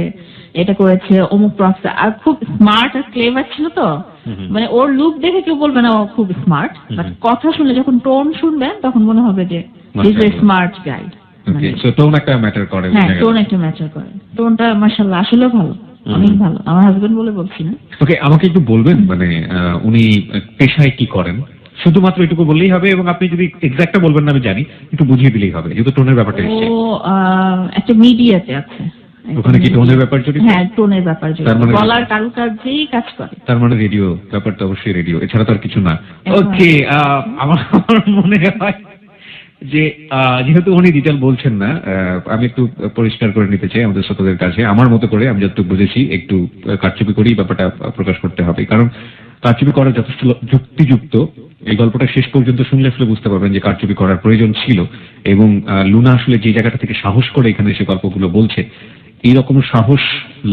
এটা করেছে, অমুক প্রফেসর, আর খুব স্মার্ট আর ক্লেভার ছিল তো। মানে ওর লুক দেখে কেউ বলবে না ও খুব স্মার্ট, বাট কথা শুনলে যখন টোন শুনবেন তখন মনে হবে যে is a smart guy. Okay, so tone একটা ম্যাটার করে। হ্যাঁ, টোন একটা ম্যাটার করে। টোনটা মাশাআল্লাহ আসলে ভালো, অনেক ভালো। আমার হাজবেন্ড বলে বলছি না। ওকে, আমাকে একটু বলবেন মানে উনি পেশায় কি করেন, শুধুমাত্র এটুকু বললেই হবে, এবং আপনি যদি এক্সাক্টটা বলবেন না আমি জানি, একটু বুঝিয়ে দিলেই হবে, যেহেতু টোনের ব্যাপারটা এসেছে। ও একটা মিডিয়াতে আছে। ওখানে কি টোনের ব্যাপার জড়িত? হ্যাঁ, টোনের ব্যাপার জড়িত, তার মানে গলার কারুকার্যেই কাজ করে। তার মানে রেডিও ব্যাপারটা অবশ্যই রেডিও, এছাড়া তো আর কিছু না। একদম। ওকে, আমার মনে হয় যে যেহেতু উনি ডিটেল বলছেন না, আমি একটু পরিষ্কার করে নিতে চাই আমাদের শ্রোতাদের কাছে। আমার মতো করে আমি যতটুকু বুঝেছি, একটু কারচুপি করেই ব্যাপারটা প্রকাশ করতে হবে, কারণ কারচুপি করা যথেষ্ট যুক্তিযুক্ত। এই গল্পটা শেষ পর্যন্ত শুনলে আসলে বুঝতে পারবেন যে কারচুপি করার প্রয়োজন ছিল, এবং লুনা আসলে যে জায়গাটা থেকে সাহস করে এখানে এসে গল্পগুলো বলছে, এইরকম সাহস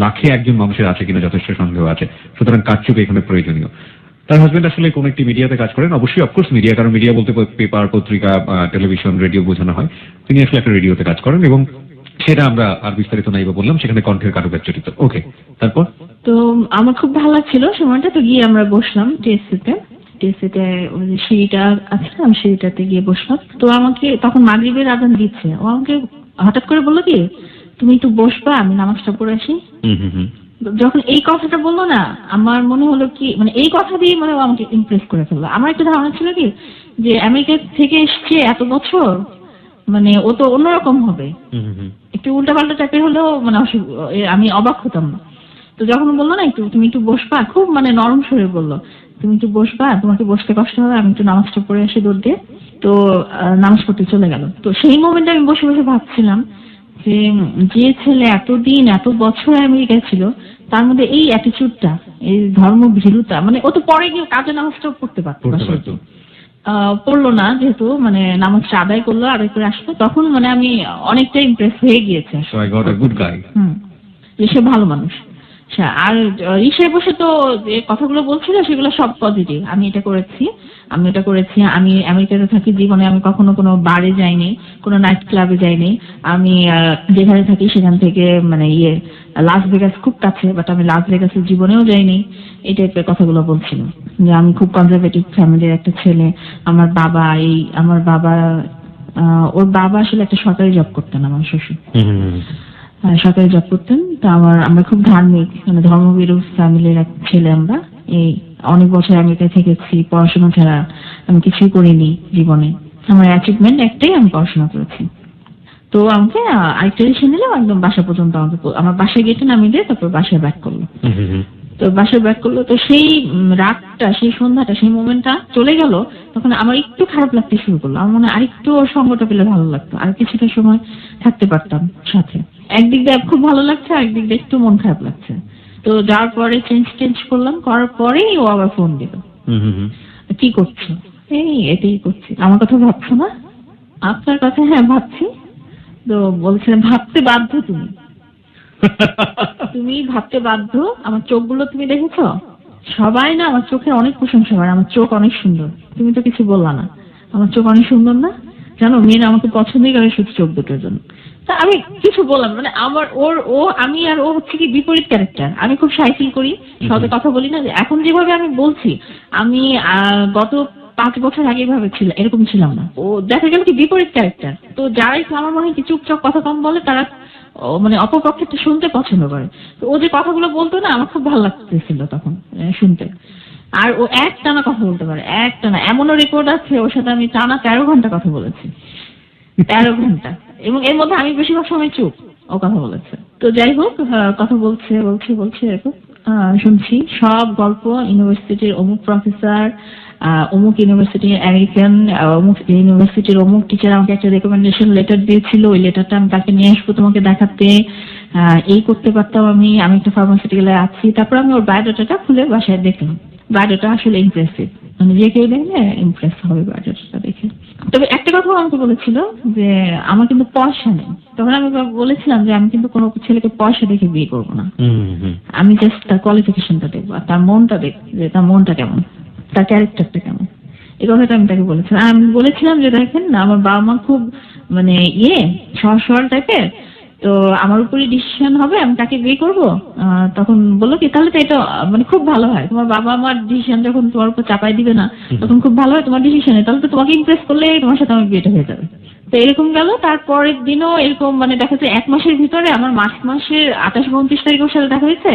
লাখে একজন মানুষের আছে কিনা যথেষ্ট সন্দেহ আছে। সুতরাং কারচুপি এখানে প্রয়োজনীয়। তার হাজবেন্ড আসলে কোন একটি মিডিয়াতে কাজ করেন, অবশ্যই অফকোর্স মিডিয়া, কারণ মিডিয়া বলতে পেপার, পত্রিকা, টেলিভিশন, রেডিও বোঝানো হয়। তিনি আসলে একটা রেডিওতে কাজ করেন, এবং সেটা আমরা আর বিস্তারিত নাইবা বললাম, সেখানে কণ্ঠের কারুকার্য জড়িত। ওকে, তারপর? তো আমার খুব ভালো লাগছিল সময়টা। তো গিয়ে আমরা বসলাম টিএসসিতে। টিএসসিতে ওই যে সিঁড়িটা আছে, আমি সিঁড়িটাতে গিয়ে বসলাম। তো আমাকে তখন মাগরিবের আজান দিচ্ছে, ও আমাকে হঠাৎ করে বললো কি, তুমি একটু বসবা, আমি নামাজটা পড়ে আসি। যখন এই কথাটা বললো না, আমার মনে হলো কি, মানে এই কথা দিয়ে মানে ও আমাকে ইমপ্রেস করে ফেললো। আমার একটা ধারণা ছিল কি, যে আমেরিকা থেকে এসছে এত বছর, মানে ও তো অন্যরকম হবে, একটু উল্টাপাল্টা টাইপের হলেও মানে আমি অবাক হতাম না। তো যখন বললো না একটু তুমি একটু বসবা, খুব মানে নরম স্বরে বললো, তুমি একটু বসবা, তোমাকে বসতে কষ্ট হবে, আমি একটু নামাজটা পড়ে আসি দৌড় দিয়ে। তো নামাজ পড়তে চলে গেল। তো সেই মোমেন্টে আমি বসে বসে ভাবছিলাম যে যে ছেলে এতদিন এত বছর আমেরিকায় ছিল, তার মধ্যে এই অ্যাটিচিউডটা, এই ধর্ম ভীরুতা, মানে ও তো পরে গিয়ে কাজে নামাজটাও পড়তে পারতো, পড়লো না, যেহেতু মানে নামাজটা আদায় করলো, আদায় করে আসলো, তখন মানে আমি অনেকটা ইমপ্রেস হয়ে গিয়েছে যে সে ভালো মানুষ। আর রিক্সায় বসে তো যে কথাগুলো বলছিল সেগুলো সব পজিটিভ, আমি এটা করেছি, আমি এটা করেছি, আমি আমেরিকাতে থাকি, জীবনে আমি কখনো কোনো বারে যাইনি, কোনো নাইট ক্লাবে যাইনি, আমি যেখানে থাকি সেখান থেকে মানে লাস ভেগাস খুব কাছে, বাট আমি লাস ভেগাসের জীবনেও যাইনি, এই টাইপের কথাগুলো বলছিল। যে আমি খুব কনজারভেটিভ ফ্যামিলির একটা ছেলে, আমার বাবা ওর বাবা আসলে একটা সরকারি জব করতেন, আমার শ্বশুর সরকারি জব করতেন। তো আমরা খুব ধার্মিক, মানে ধর্মবিরু ফ্যামিলির এক ছেলে আমরা। এই অনেক বছর আমেরিকায় থেকেছি, পড়াশোনা ছাড়া আমি কিছুই করিনি জীবনে, আমার অ্যাচিভমেন্ট একটাই, আমি পড়াশোনা করেছি। তো আমাকে আরেকটা রিক্সা নিলাম, একদম বাসা পর্যন্ত আমাকে, আমার বাসায় গেটে নামিয়ে দিয়ে তারপর বাসায় ব্যাক করলো। তো বাসায় ব্যাক করলো, তো সেই রাতটা, সেই সন্ধ্যাটা, সেই মোমেন্টটা চলে গেল, তখন আমার একটু খারাপ লাগতে শুরু করলো। আমার মনে আরেকটু ওর সঙ্গটা পেলে ভালো লাগতো, আর কিছুটা সময় থাকতে পারতাম সাথে। একদিক দিয়ে খুব ভালো লাগছে, আরেকদিক দিয়ে একটু মন খারাপ লাগছে। তো যাওয়ার পরে চেঞ্জ করলাম, করার পরেই ও আবার ফোন দিল, কি করছো? এটাই করছি। আমার কথা ভাবছো না? আপনার কথা? হ্যাঁ ভাবছি। তো বলছিলাম ভাবতে বাধ্য তুমি, তুমি ভাবতে বাধ্য। আমার চোখগুলো তুমি দেখেছো? সবাই না আমার চোখের অনেক প্রশংসা করে, আমার চোখ অনেক সুন্দর। তুমি তো কিছু বললা না, আমার চোখ অনেক সুন্দর না? জানো, মেয়েরা আমাকে পছন্দই করে শুধু চোখ দুটোর জন্য। তা আমি কিছু বললাম, মানে আমার আমি আর ও হচ্ছে কি বিপরীত ক্যারেক্টার। আমি খুব শাই ফিল করি, সহজে কথা বলি না। এখন যেভাবে আমি বলছি, আমি গত 5 বছর আগে ভাবে এরকম ছিলাম না। ও দেখা গেল কি বিপরীত ক্যারেক্টার। তো যারাই আমার মনে হয় কি চুপচাপ কথা কম বলে, তারা মানে অপরপক্ষেরটা শুনতে পছন্দ করে। তো ও যে কথাগুলো বলতো না, আমার খুব ভালো লাগতেছিল তখন শুনতে। আর ও একটানা কথা বলতে পারে, একটানা। এমনও রেকর্ড আছে ওর সাথে আমি টানা 13 ঘন্টা কথা বলেছি, 13 ঘন্টা। এবং এর মধ্যে আমি বেশিরভাগ সময় চুপ, ও কথা বলেছে। তো যাই হোক, কথা বলছে এরকম শুনছি সব গল্প। ইউনিভার্সিটির অমুক প্রফেসর, অমুক ইউনিভার্সিটি আমেরিকান, অমুক ইউনিভার্সিটির অমুক টিচার আমাকে একটা রেকমেন্ডেশন লেটার দিয়েছিল, ওই লেটারটা আমি তাকে নিয়ে আসবো তোমাকে দেখাতে, এই করতে পারতাম আমি একটা ফার্মাসিউটিক্যালে আছি। তারপর আমি ওর বায়োডাটাটা খুলে বাসায় দেখলাম। বায়োডাটা আসলে ইমপ্রেসিভ, মানে যে কেউ দেখলে ইমপ্রেস হবে বায়োডাটাটা দেখে। তবে একটা কথা আমাকে বলেছিল যে আমার কিন্তু পয়সা নেই। তখন আমি বলেছিলাম যে আমি কিন্তু কোনো ছেলেকে পয়সা দেখে বিয়ে করবো না, আমি জাস্ট তার কোয়ালিফিকেশনটা দেখবো, আর তার মনটা দেখবো, যে তার মনটা কেমন, তার ক্যারেক্টারটা কেমন। এই কথাটা আমি তাকে বলেছিলাম। আমি বলেছিলাম যে দেখেন আমার বাবা মা খুব মানে সহজ সরল টাইপের, তো আমার উপরই ডিসিশন হবে আমি তাকে বিয়ে করবো। তখন বললো কি তাহলে তো এটা মানে খুব ভালো হয়, তোমার বাবা মার ডিসিশন যখন তোমার উপর চাপাই দিবে না তখন খুব ভালো হয় তোমার ডিসিশনে, তাহলে তো তোমাকে ইমপ্রেস করলে তোমার সাথে আমার বিয়েটা হয়ে যাবে। তো এরকম গেল। তারপরের দিনও এরকম মানে দেখা যাচ্ছে 1 মাসের ভিতরে আমার মাসের 28-29 তারিখ ওর সাথে দেখা হয়েছে।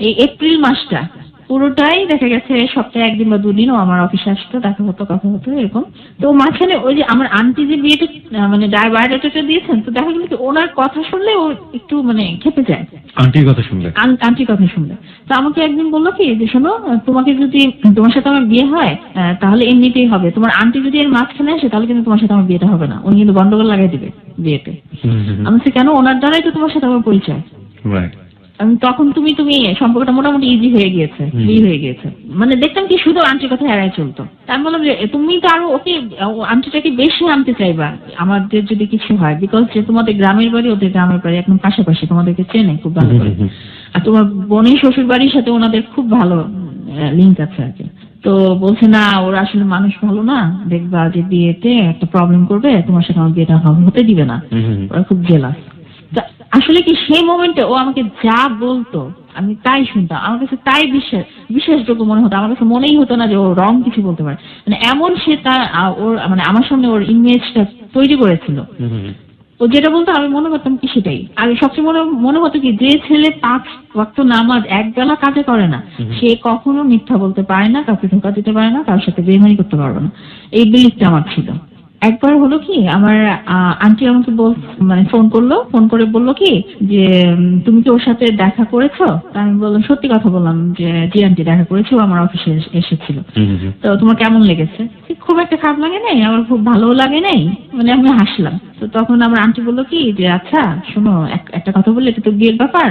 এই এপ্রিল মাসটা পুরোটাই দেখা গেছে সপ্তাহে 1 দিন বা 2 দিন ও আমার অফিসে আসতো, দেখা হতো কথা হতো এরকম। তো মাঝখানে ওই যে আমার আন্টি যে বিয়েটা মানে বায়োডাটাটা দিয়েছেন, তো দেখা গেল কি ওনার কথা শুনলে ও একটু মানে খেপে যায় আন্টির কথা শুনলে? আন্টির কথা শুনলে। তো আমাকে একদিন বললো কি যে শোনো, তোমাকে যদি তোমার সাথে আমার বিয়ে হয় তাহলে এমনিতেই হবে, তোমার আন্টি যদি এর মাঝখানে আসে তাহলে কিন্তু তোমার সাথে আমার বিয়েটা হবে না, উনি কিন্তু গন্ডগোল লাগাই দিবে বিয়েতে। আমি বলছি কেন? ওনার দ্বারাই তো তোমার সাথে আমার পরিচয়। রাইট। তখন তুমি সম্পর্কটা মোটামুটি ইজি হয়ে গিয়েছে, ফ্রি হয়ে গিয়েছে। মানে দেখতাম কি শুধু আন্টির কথা এড়াই চলতো। তাই আমি বললাম যে তুমি তো আরো ওকে আন্টিটাকে বেশি আনতে চাইবা আমাদের যদি কিছু হয়, বিকজ যে তোমাদের গ্রামের বাড়ি ওদের গ্রামের বাড়ি একদম পাশাপাশি, তোমাদেরকে চেনে খুব ভালো করে। আর তোমার বোনের শ্বশুর বাড়ির সাথে ওনাদের খুব ভালো লিঙ্ক আছে আর কি। তো বলছে না ওরা আসলে মানুষ ভালো না, দেখবা যে বিয়েতে একটা প্রবলেম করবে, তোমার সাথে আমার বিয়েটা হতে দিবে না, ওরা খুব জেলাস। আসলে কি সেই মোমেন্টে ও আমাকে যা বলতো আমি তাই শুনতাম, আমার কাছে তাই বিশ্বাসযোগ্য মনে হতো, আমার কাছে মনেই হতো না যে ও রং কিছু বলতে পারে। মানে এমন সে তার ওর মানে আমার সামনে ওর ইমেজটা তৈরি করেছিল। ও যেটা বলতো আমি মনে করতাম কি সেটাই। আর সবচেয়ে মনে হতো কি যে ছেলে 5 ওয়াক্ত নামাজ একবেলা কাজে করে না সে কখনো মিথ্যা বলতে পারে না, কাউকে ধোঁকা দিতে পারে না, কারোর সাথে বেইমানি করতে পারবে না, এই বিলিফটা আমার ছিল। একবার হলো কি আমার আন্টি আমাকে মানে ফোন করে বললো কি যে তুমি কি ওর সাথে দেখা করেছো? আমি বললাম সত্যি কথা বললাম যে জি আন্টি দেখা করেছো, আমার অফিসে এসেছিল। তো তোমার কেমন লেগেছে? খুব একটা খারাপ লাগে নাই, আমার খুব ভালোও লাগে নাই, মানে আমি হাসলাম। তো তখন আমার আন্টি বললো কি যে আচ্ছা শোনো একটা কথা বললে, এটা তো বিয়ের ব্যাপার,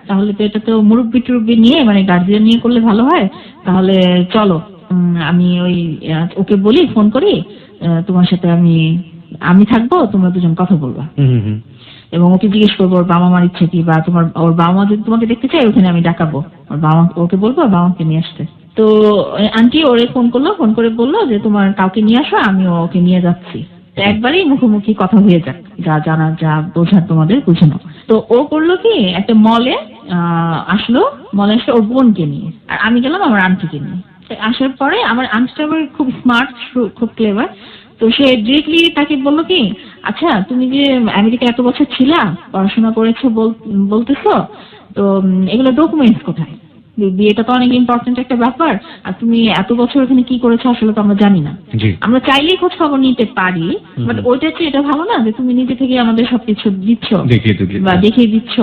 তাহলে তো এটা তো মুরব্বি টুরব্বি নিয়ে মানে গার্জিয়ান নিয়ে করলে ভালো হয়, তাহলে চলো আমি ওকে বলি ফোন করি, তোমার সাথে আমি থাকবো, তোমরা দুজন কথা বলবা এবং ওকে জিজ্ঞেস করবো ওর বাবা মার ইচ্ছে কি, বা ওর বাবা মা যদি তোমাকে দেখতে চাই ওখানে আমি ডাকাবো, ওর বাবা ওকে বলবো বাবা মাকে নিয়ে আসতে। তো আন্টি ওরে ফোন করে বললো যে তোমার কাউকে নিয়ে আসো, আমি ওকে নিয়ে যাচ্ছি, একবারেই মুখোমুখি কথা হয়ে যাক, যা জানা যা বোঝার তোমাদের বুঝে নাও। তো ও করলো কি একটা মলে আসলো ওর বোনকে নিয়ে, আর আমি গেলাম আমার আন্টিকে নিয়ে। আসার পরে আমার আন্টিটা আবার খুব স্মার্ট, খুব ক্লেভার। তো সে ডিরেক্টলি তাকে বললো কি আচ্ছা তুমি যে আমেরিকা এত বছর ছিলা, পড়াশোনা করেছো বলতেছো, তো এগুলো ডকুমেন্টস কোথায়? বিয়েটা তো অনেক ইম্পর্টেন্ট একটা ব্যাপার, আর তুমি এত বছর ওখানে কি করেছো আসলে তো আমরা জানি না। আমরা চাইলেই খোঁজ খবর নিতে পারি, বাট ওইটা হচ্ছে এটা ভালো না যে তুমি নিজে থেকে আমাদের সবকিছু দিচ্ছ বা দেখিয়ে দিচ্ছ।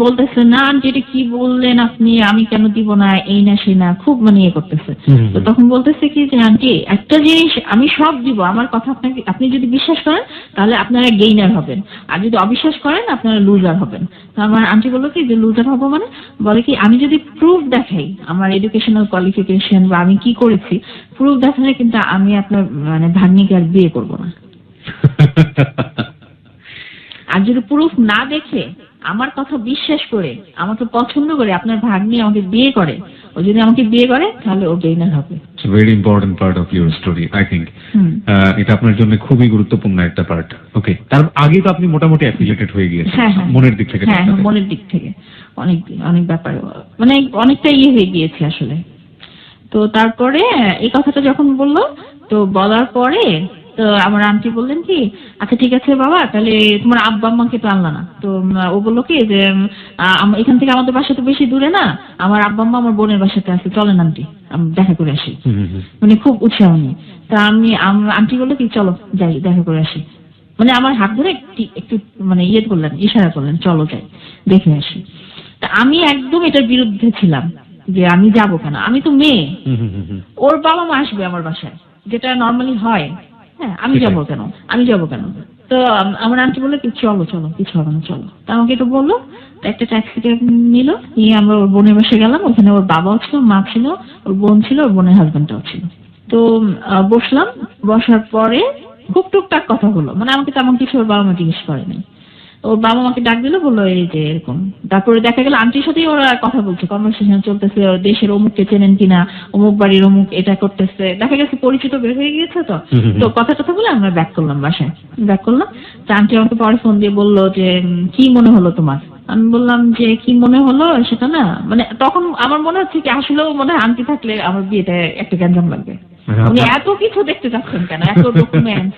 বলতেছে না যেটা কি বললেন আপনি, আমি কেন দিব না, এই না সেই না, খুব মানে ইয়ে করতেছে। তো তখন বলতেছে কি যে আন্টি একটা জিনিস আমি সব দিব, আমার কথা আপনি যদি বিশ্বাস করেন তাহলে আপনারা গেইনার হবেন, আর যদি অবিশ্বাস করেন আপনারা লুজার হবেন। তো আমার আন্টি বললো কি যে লুজার হবো মানে? বলে কি আমি যদি প্রুফ দেখাই আমার এডুকেশনাল কোয়ালিফিকেশন বা আমি কি করেছি, প্রুফ দেখালে কিন্তু আমি আপনার মানে ভাগ্নিকে আর বিয়ে করবো না। আর যদি প্রুফ না দেখে আমার কথা বিশ্বাস করে আমাকে পছন্দ করে আপনার ভাগ্নি আমাকে বিয়ে করে, ও যদি আমাকে বিয়ে করে তাহলে ও গেইনার হবে। Very important part of your story I think. এটা আপনার জন্য খুবই গুরুত্বপূর্ণ একটা পার্ট। ওকে, তার আগে তো আপনি মোটামুটি অ্যাফিলিয়েটেড হয়ে গিয়েছেন মনের দিক থেকে। হ্যাঁ, মনের দিক থেকে অনেক ব্যাপার মানে অনেকটা ইয়ে হয়ে গিয়েছে আসলে। তো তারপরে এই কথাটা যখন বললো, তো বলার পরে তো আমার আন্টি বললেন কি আচ্ছা ঠিক আছে বাবা, তাহলে তোমার আব্বা আম্মাকে তো আনলা না? তো ও বললো কি যে এখান থেকে আমাদের বাসা তো বেশি দূরে না, আমার আব্বা আম্মা আমার বোনের বাসাতে আছে, চলেন আন্টি দেখা করে আসি। মানে খুব উৎসাহ নিয়ে। তা আন্টি বললো কি চলো যাই দেখা করে আসি, মানে আমার হাত ধরে একটু মানে ইশারা করলেন চলো যাই দেখে আসি। তা আমি একদম এটার বিরুদ্ধে ছিলাম যে আমি যাবো কেন, আমি তো মেয়ে, ওর বাবা মা আসবে আমার বাসায় যেটা নর্মালি হয়, হ্যাঁ আমি যাবো কেন? তো আমার আন্টি বললো কি চলো কিছু হবে না চলো। তা আমাকে একটু বললো, একটা ট্যাক্সি নিল, নিয়ে আমরা ওর বোনের বাসায় গেলাম। ওখানে ওর বাবাও ছিল, মা ছিল, ওর বোন ছিল, ওর বোনের হাজবেন্ডটাও ছিল। তো বসলাম, বসার পরে খুব টুকটাক কথা হলো, মানে আমাকে তেমন কিছু ওর বাবা মা জিজ্ঞেস করেনি। ওর বাবা মাকে ডাক দিল, বললো এই যে এরকম। তারপরে দেখা গেল আন্টির সাথেই ওরা কথা বলছে, কনভারসেশন চলতেছে, ওর দেশের অমুককে চেনেন কিনা, অমুক বাড়ির অমুক এটা করতেছে, দেখা গেছে পরিচিত বের হয়ে গিয়েছে। তো কথা টথা বলে আমরা ব্যাক করলাম, বাসায় ব্যাক করলাম। তো আন্টি আমাকে পরে ফোন দিয়ে বললো যে কি মনে হলো তোমার? আমি বললাম যে কি মনে হলো সেটা না, মানে তখন আমার মনে হচ্ছে কি আসলেও মনে হয় আন্টি থাকলে আমার বিয়েটা একটা গ্যাঞ্জাম লাগবে। উনি এত কিছু দেখতে চাচ্ছেন কেন, এত ডকুমেন্ট,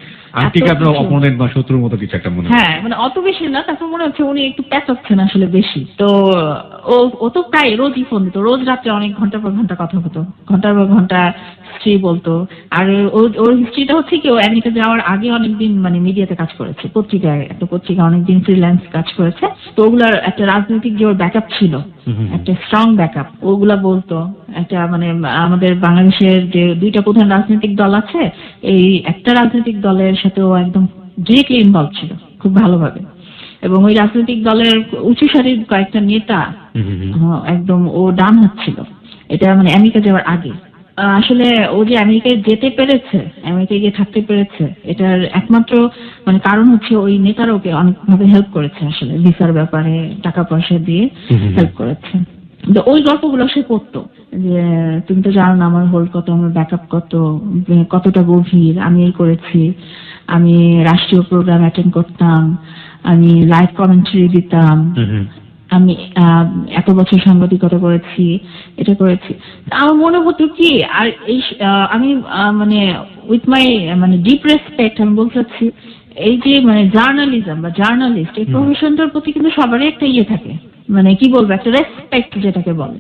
আন্টিকে আপনার অপোনেন্ট বা শত্রুর মতো কিছু একটা মনে হয়। হ্যাঁ মানে অত বেশি না, তারপর মনে হচ্ছে উনি একটু প্যাচাচ্ছেন আসলে বেশি। তো ও তো প্রায় রোজই ফোন দিত, রোজ রাত্রে অনেক ঘন্টার পর ঘন্টা কথা হতো, ঘন্টার পর ঘন্টা হিস্ট্রি বলতো। আর ওর হিস্ট্রিটা হচ্ছে কি, ও আমেরিকা যাওয়ার আগে অনেকদিন মানে মিডিয়াতে কাজ করেছে, পত্রিকায়, একটা পত্রিকা অনেকদিন ফ্রিল্যান্স কাজ করেছে। তো ওগুলার একটা রাজনৈতিক যে ওর ব্যাকআপ ছিল, একটা স্ট্রং ব্যাকআপ, ওগুলা বলতো। একটা মানে আমাদের বাংলাদেশের যে দুইটা প্রধান রাজনৈতিক দল আছে, এই একটা রাজনৈতিক দলের সাথে ও একদম ডিরেক্টলি ইনভলভ ছিল খুব ভালোভাবে। এবং ওই রাজনৈতিক দলের উঁচুসারির কয়েকটা নেতা একদম ও ডান হাত ছিল, এটা মানে আমেরিকা যাওয়ার আগে। আসলে ও যে আমেরিকায় যেতে পেরেছে, আমেরিকায় গিয়ে থাকতে পেরেছে, এটার একমাত্র মানে কারণ হচ্ছে ওই নেতারা ওকে অনেকভাবে হেল্প করেছে, আসলে ভিসার ব্যাপারে টাকা পয়সা দিয়ে হেল্প করেছে। তো ওই গল্পগুলো সে পড়তো, যে তুমি তো জানো না আমার হোল্ড কত, আমার ব্যাকআপ কতটা গভীর, আমি এই করেছি, আমি রাষ্ট্রীয় প্রোগ্রাম অ্যাটেন্ড করতাম, আমি লাইভ কমেন্টারি দিতাম, আমি এত বছর সাংবাদিকতা করেছি, এটা করেছি। আমার মনে হতো কি, আর এই আমি মানে উইথ মাই মানে ডিপ রেসপেক্ট আমি বলতে চাচ্ছি, এই যে মানে জার্নালিজম বা জার্নালিস্ট এই প্রফেশনটার প্রতি কিন্তু সবারই একটা ইয়ে থাকে, মানে কি বলবো, একটা রেসপেক্ট যেটাকে বলে,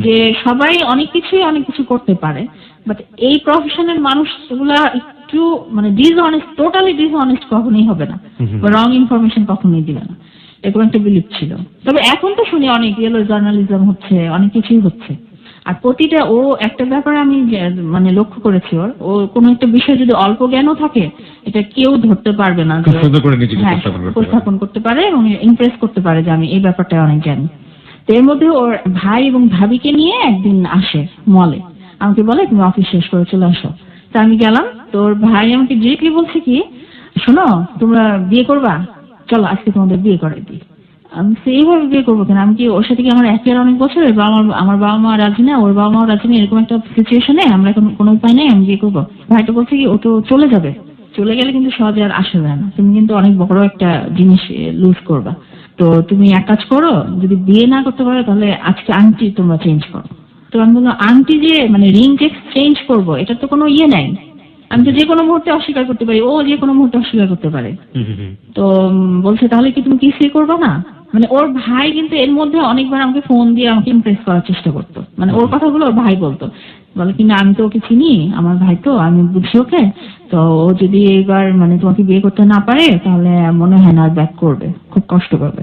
যে সবাই অনেক কিছু করতে পারে, বাট এই প্রফেশনের মানুষগুলা একটু মানে ডিসঅনেস্ট, টোটালি ডিসঅনেস্ট কখনোই হবে না, বা রং ইনফরমেশন কখনোই দিবে না, এরকম একটা বিলিভ ছিল। তবে এখন তো শুনি অনেক ইয়েলো জার্নালিজম হচ্ছে, অনেক কিছুই হচ্ছে। আর প্রতিটা ও একটা ব্যাপারে আমি মানে লক্ষ্য করেছি, ও কোনো একটা বিষয় যদি অল্প জ্ঞানও থাকে, এটা কেউ ধরতে পারবে না, উপস্থাপন করতে পারে এবং ইমপ্রেস করতে পারে যে আমি এই ব্যাপারটা অনেক জানি। তো এর মধ্যে ওর ভাই এবং ভাবিকে নিয়ে একদিন আসে মলে, আমাকে বলে তুমি অফিস শেষ করে চলে আসো। তা আমি গেলাম, তো ওর ভাই আমাকে ডিরেক্টলি বলছে কি, শোনো তোমরা বিয়ে করবা, চলো আজকে তোমাদের বিয়ে করাই দিই। আমি সেইভাবে বিয়ে করবো কেন, আমি কি ওর সাথে কি আমার একের অনেক বছরের, বা আমার বাবা মা রাজি না, ওর বাবা মা রাজি না, এরকম একটা সিচুয়েশনে আমরা এখন কোনো উপায় নেই, আমি বিয়ে করবো। ভাইটা বলছে কি, ও তো চলে যাবে, চলে গেলে কিন্তু সহজে আর আসা যায় না, তুমি কিন্তু অনেক বড় একটা জিনিস লুজ করবা। তো তুমি এক কাজ করো, যদি বিয়ে না করতে পারো তাহলে আজকে আংটি তোমরা চেঞ্জ করো। তো আমি বললাম আংটি যে মানে রিং যে চেঞ্জ করবো, এটা তো কোনো ইয়ে নাই, আমি তো যে কোনো মুহূর্তে অস্বীকার করতে পারি, ও যে কোনো মুহূর্তে অস্বীকার করতে পারে। তো বলছে তাহলে কি তুমি কিসই করবে না? মানে ওর ভাই কিন্তু এর মধ্যে অনেকবার আমাকে ফোন দিয়ে আমাকে ইমপ্রেস করার চেষ্টা করতো, মানে ওর কথাগুলো ওর ভাই বলতো, বলে কিনা আমি তো ওকে চিনি, আমার ভাই তো, আমি বুঝি ওকে, তো ও যদি এবার মানে তোমাকে বিয়ে করতে না পারে তাহলে মনে হয় না ব্যাক করবে, খুব কষ্ট পাবে।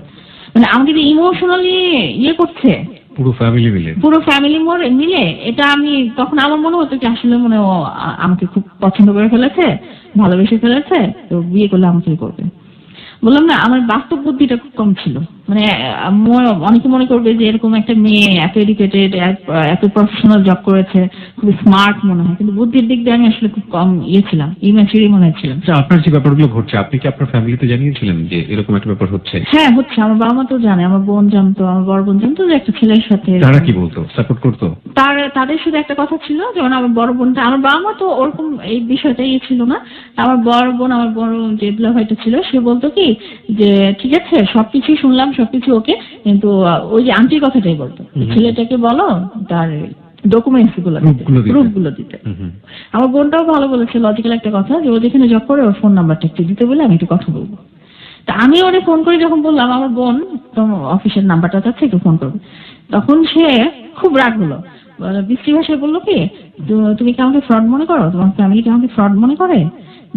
মানে আমাকে ইমোশনালি ইয়ে করছে, পুরো ফ্যামিলি মিলে। এটা আমি তখন আমার মনে হতো কি আসলে মনে ও আমাকে খুব পছন্দ করে ফেলেছে, ভালোবেসে ফেলেছে, তো বিয়ে করলে আমাকে করবে। বললাম না, আমার বাস্তব বুদ্ধিটা খুব কম ছিল। মানে অনেকে মনে করবে যে এরকম একটা মেয়ে এত এডুকেটেড, এত প্রফেশনাল জব করেছে, খুব স্মার্ট মনে হয়, কিন্তু বুদ্ধির দিক দিয়ে আমি আসলে খুব কম ইয়ে ছিলাম, ইম্যাচিউর মনে হচ্ছিলাম। আপনার যে ব্যাপারগুলো ঘটছে, আপনি কি আপনার ফ্যামিলিতে জানিয়েছিলেন যে এরকম একটা ব্যাপার হচ্ছে? হ্যাঁ হচ্ছে, আমার বাবা মা তো জানে, আমার বোন জানতো, আমার বড় বোন জানতো যে একটা ছেলের সাথে। তারা কি বলতো, সাপোর্ট করতো? তাদের শুধু একটা কথা ছিল, যেমন আমার বড় বোনটা, আমার বাবা মা তো ওরকম এই বিষয়টাই ছিল না, আমার বড় বোন, আমার বড় যে ভাইটা ছিল, সে বলতো কি যে ঠিক আছে সবকিছুই শুনলাম, সবকিছু ওকে, কিন্তু ওই যে আন্টির কথাটাই বলতো, ছেলেটাকে বলো তার ডকুমেন্টস গুলো, প্রুফ গুলো দিতে। আমার বোনটাও ভালো বলেছে, লজিক্যাল একটা কথা, যে ও যেখানে জব করে ওর ফোন নাম্বারটা একটু দিতে বলে আমি একটু কথা বলবো। তা আমি ওরে ফোন করে যখন বললাম আমার বোন তোমার অফিসের নাম্বারটা চাচ্ছে, একটু ফোন করবে, তখন সে খুব রাগ হলো, বৃষ্টি ভাষায় বললো কি, তুমি কি আমাকে ফ্রড মনে করো, তোমার ফ্যামিলি কি আমাকে ফ্রড মনে করে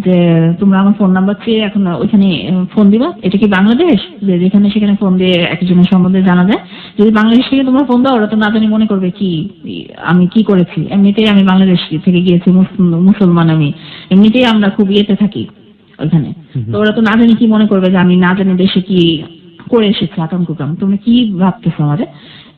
যে তোমরা আমার ফোন নাম্বার চেয়ে এখন ওইখানে ফোন দিবা? এটা কি বাংলাদেশ যে যেখানে সেখানে ফোন দিয়ে একজনের সম্বন্ধে জানা যায়? যদি বাংলাদেশ থেকে তোমরা ফোন দাও, ওরা তো না জানি মনে করবে কি আমি কি করেছি, এমনিতেই আমি বাংলাদেশ থেকে গিয়েছি, মুসলমান আমি, এমনিতেই আমরা খুব ইয়েতে থাকি ওইখানে, তো ওরা তো না জানি কি মনে করবে যে আমি না জানি দেশে কি করে এসেছি, আকাম কুকাম, তোমরা কি ভাবতেছো আমাদের?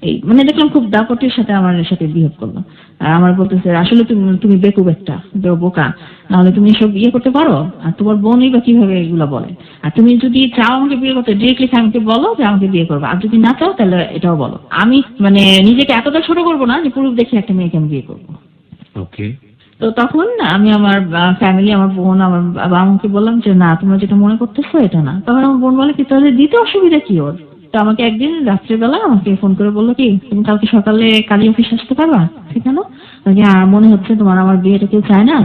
এই মানে দেখলাম খুব দাপটের সাথে আমার সাথে বিহেভ করলো। আর আমার বলতেছে আসলে তুমি বেকুব একটা, বোকা, নাহলে তুমি এসব বিয়ে করতে পারো? আর তোমার বোনই বা কিভাবে এগুলো বলে? আর তুমি যদি চাও আমাকে বিয়ে করতে, ডিরেক্টলি আমাকে বলো যে আমাকে বিয়ে করবে, আর যদি না চাও তাহলে এটাও বলো। আমি মানে নিজেকে এতটা ছোট করবো না যে পুরুষ দেখে একটা মেয়েকে আমি বিয়ে করবো। ওকে। তো তখন আমি আমার ফ্যামিলি, আমার বোন, আমার বাবা আমাকে বললাম যে না, তোমরা যেটা মনে করতেছো এটা না। তখন আমার বোন বলে কি তাহলে দিতে অসুবিধা কি ওর? তো আমাকে একদিন রাত্রেবেলা আমাকে ফোন করে বললো কি তুমি কালকে সকালে কালী অফিস আসতে পারবা? ঠিক না? আর মনে হচ্ছে তোমার আমার বিয়েটা কেউ চায় না,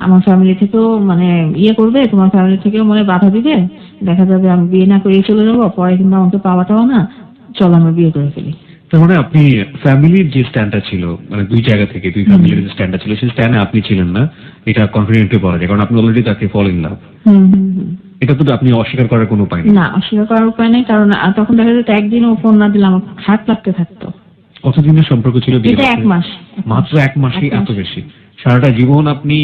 আমার ফ্যামিলি থেকেও মানে ইয়ে করবে, তোমার ফ্যামিলি থেকেও মনে বাধা দিবে, দেখা যাবে আমি বিয়ে না করে চলে যাবো, পরে কিন্তু আমাকে পাওয়াটাও না, চলো আমরা বিয়ে করে ফেলি। তার মানে আপনি ফ্যামিলির যে স্ট্যান্ডটা ছিল, মানে দুই জায়গা থেকে দুই ফ্যামিলির যে স্ট্যান্ডটা ছিল, সেই স্ট্যান্ডে আপনি ছিলেন না, এটা কনফিডেন্টলি বলা যায়, কারণ আপনি অলরেডি তাকে ফল ইন লাভ। এটা তো আপনি অস্বীকার করার কোনো উপায় নেই। না, অস্বীকার করার উপায় নেই, কারণ তখন দেখা যেত একদিনও ফোন না দিলে আমার খারাপ লাগতে থাকতো। কতদিনের সম্পর্ক ছিল? এটা 1 মাস। মাত্র 1 মাসই এত বেশি? সারাটা জীবন আপনি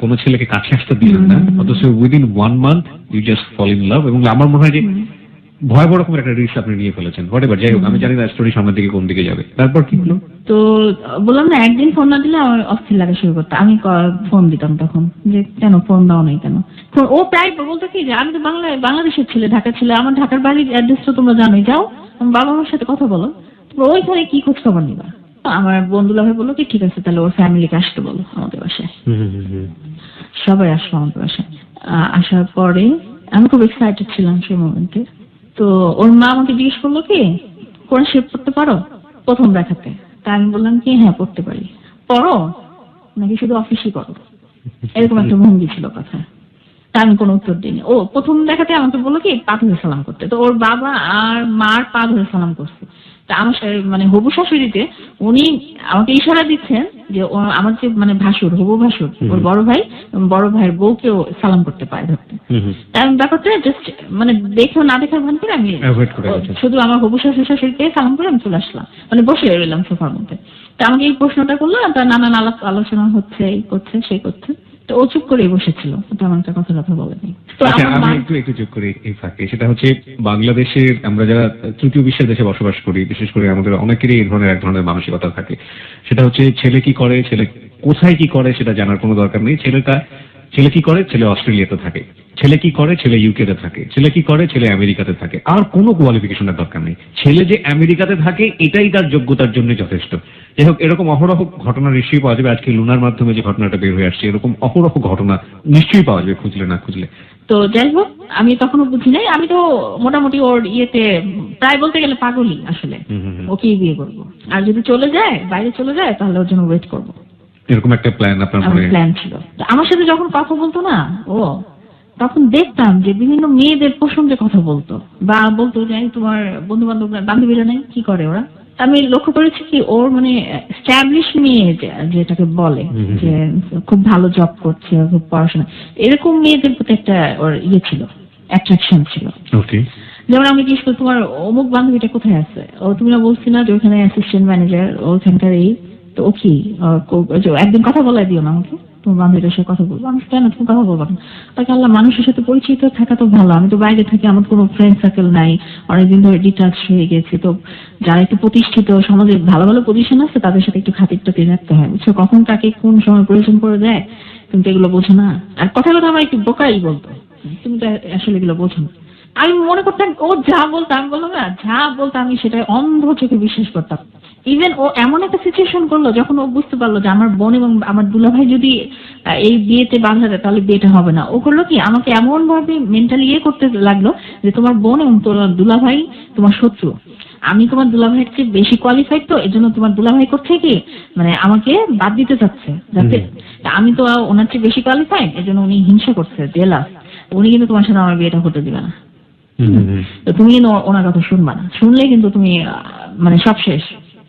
কোনো ছেলেকে কাছে আসতে দিলেন না, অথচ within 1 month you just fall in love. এবং আমার মনে হয় যে ভয়াবহ রকমের একটা রিস্ক আপনি নিয়ে ফেলেছেন। হোয়াটএভার, যাই হোক, আমি জানি না স্টোরি সামনের দিকে কোন দিকে যাবে। তারপর কি হলো? তো বললাম না, একদিন ফোন না দিলে আমার অস্থির লাগা শুরু করতো। আমি ফোন দিতাম তখন যে কেন ফোন দাও নাই কেন। ও প্রায় বলতো কি যে আমি তো বাংলাদেশের ছেলে, ঢাকা ছেলে, আমার ঢাকার বাড়ির অ্যাড্রেস তো তোমরা জানোই, যাও আমার বাবা মার সাথে কথা বলো, তোমরা ওইখানে কি খোঁজ খবর নিবা। আমার বন্ধুরা ভাই বললো কি ঠিক আছে তাহলে ওর ফ্যামিলিকে আসতে বলো আমাদের বাসায়। সবাই আসলো আমাদের বাসায়। আসার পরে আমি খুব এক্সাইটেড ছিলাম সেই মোমেন্টে। তো ওর মা আমাকে জিজ্ঞেস করলো কি কোরআন শরীফ পড়তে পারো প্রথম দেখাতে? তা আমি বললাম কি হ্যাঁ পড়তে পারি। পড়ো নাকি শুধু অফিসই করো? এরকম একটা ভঙ্গি ছিল কথা। তা আমি কোনো উত্তর দিইনি। ও প্রথম দেখাতে আমাকে বললো কি পা ধরে সালাম করতে। তো ওর বাবা আর মার পা ধরে সালাম করছে। তা আমার মানে হবু শাশুড়িতে উনি আমাকে ইশারা দিচ্ছেন যে আমার যে মানে ভাসুর, হবু ভাসুর, ওর বড় ভাইয়ের বউকেও সালাম করতে পারে ধরতে। আমি ব্যাপারটা জাস্ট মানে দেখেও না দেখার ভান করে আমি শুধু আমার হবু শাশুড়িকে সালাম করে আমি চলে আসলাম, মানে বসে রইলাম সোফার মধ্যে। তা আমাকে এই প্রশ্নটা করলো, তার নানান আলোচনা হচ্ছে, এই করছে সেই করছে। তো ও চুপ করে বসেছিল, তেমন একটা কথা বলেনি। তো আমি একটু যোগ করি এই ফাঁকে, সেটা হচ্ছে বাংলাদেশের আমরা যারা তৃতীয় বিশ্বের দেশে বসবাস করি, বিশেষ করে আমাদের অনেকেরই এই ধরনের এক ধরনের মানসিকতা থাকে। সেটা হচ্ছে ছেলে কি করে, ছেলে কোথায় কি করে সেটা জানার কোনো দরকার নেই। ছেলে কি করে, ছেলে অস্ট্রেলিয়াতে থাকে, ছেলে কি করে, ছেলে ইউকেতে থাকে, ছেলে কি করে, ছেলে আমেরিকাতে থাকে, আর কোনো কোয়ালিফিকেশনের দরকার নেই। ছেলে যে আমেরিকাতে থাকে এটাই তার যোগ্যতার জন্য যথেষ্ট। যাই হোক, এরকম অহরহ ঘটনা নিশ্চয়ই পাওয়া যাবে। আজকে লুনার মাধ্যমে যে ঘটনাটা বের হয়ে আসছে, এরকম অহরহ ঘটনা নিশ্চয়ই পাওয়া যাবে খুঁজলে না খুঁজলে। তো যাই হোক, আমি তখনও বুঝি নাই। আমি তো মোটামুটি ওর ইয়েতে প্রায় বলতে গেলে পাগলই আসলে, ওকেই বিয়ে করবো। আর যদি বাইরে চলে যায় তাহলে ওর জন্য ওয়েট করবো, এরকম একটা প্ল্যান আপনার প্ল্যান ছিল। আমার সাথে যখন কথা বলতো না ও, তখন দেখতাম যে বিভিন্ন মেয়েদের প্রসঙ্গে কথা বলতো, বা বলতো যে তোমার বন্ধু বান্ধবীরা নেই, কি করে ওরা। আমি লক্ষ্য করেছি কি ওর মানে স্ট্যাবলিশ মেয়ে যেটাকে বলে যে খুব ভালো জব করছে, খুব পড়াশোনা, এরকম মেয়েদের প্রতি একটা ওর ইয়ে ছিল, অ্যাট্রাকশন ছিল। যেমন আমি জিজ্ঞেস করি তোমার অমুক বান্ধবীটা কোথায় আছে, ও তুমি না বলছি না যে ওখানে অ্যাসিস্ট্যান্ট ম্যানেজার, ওখানকার এই, তো ও কি একদিন কথা বলাই দিও না আমাকে, তোমার বান্ধবীদের সাথে কথা বলবো। আমি কেন, তুমি কথা বলবো না? তাকে আল্লাহ, মানুষের সাথে পরিচিত থাকা তো ভালো, আমি তো বাইরে থাকি, আমার কোনো ফ্রেন্ড সার্কেল নাই, অনেকদিন ধরে ডিটাচ হয়ে গেছি। তো যারা একটু প্রতিষ্ঠিত সমাজে ভালো ভালো পজিশন আছে তাদের সাথে একটু খাতিরটা রাখতে হয়, বুঝছো, কখন কাকে কোন সময় প্রয়োজন করে দেয় তুমি তো এগুলো বোঝো না। আর কথা আমার একটু বোকাই বলতো, তুমি তো আসলে এগুলো বোঝো না। আমি মনে করতাম ও যা বলতো, আমি বললাম না যা বলতো আমি সেটা অন্ধ চোখে বিশ্বাস করতাম। ইভেন ও এমন একটা সিচুয়েশন করলো যখন ও বুঝতে পারলো যে আমার বোন এবং আমার দুলাভাই যদি এই বিয়েতে বাধা দেয় তাহলে বিয়েটা হবে না, ও করলো কি আমাকে এমন ভাবে মেন্টালি ইয়ে করতে লাগলো যে তোমার বোন এবং তোমার দুলাভাই তোমার শত্রু, আমি তোমার দুলাভাইয়ের চেয়ে বেশি কোয়ালিফাইড, তো এই জন্য তোমার দুলাভাই করছে কি মানে আমাকে বাদ দিতে চাচ্ছে, যাতে আমি তো ওনার চেয়ে বেশি কোয়ালিফাইড, এই জন্য উনি হিংসা করছে, জেলাস, উনি কিন্তু তোমার সাথে আমার বিয়েটা হতে দিবে না। তো তুমি কিন্তু ওনার কথা শুনবা না, শুনলে কিন্তু তুমি মানে সব শেষ,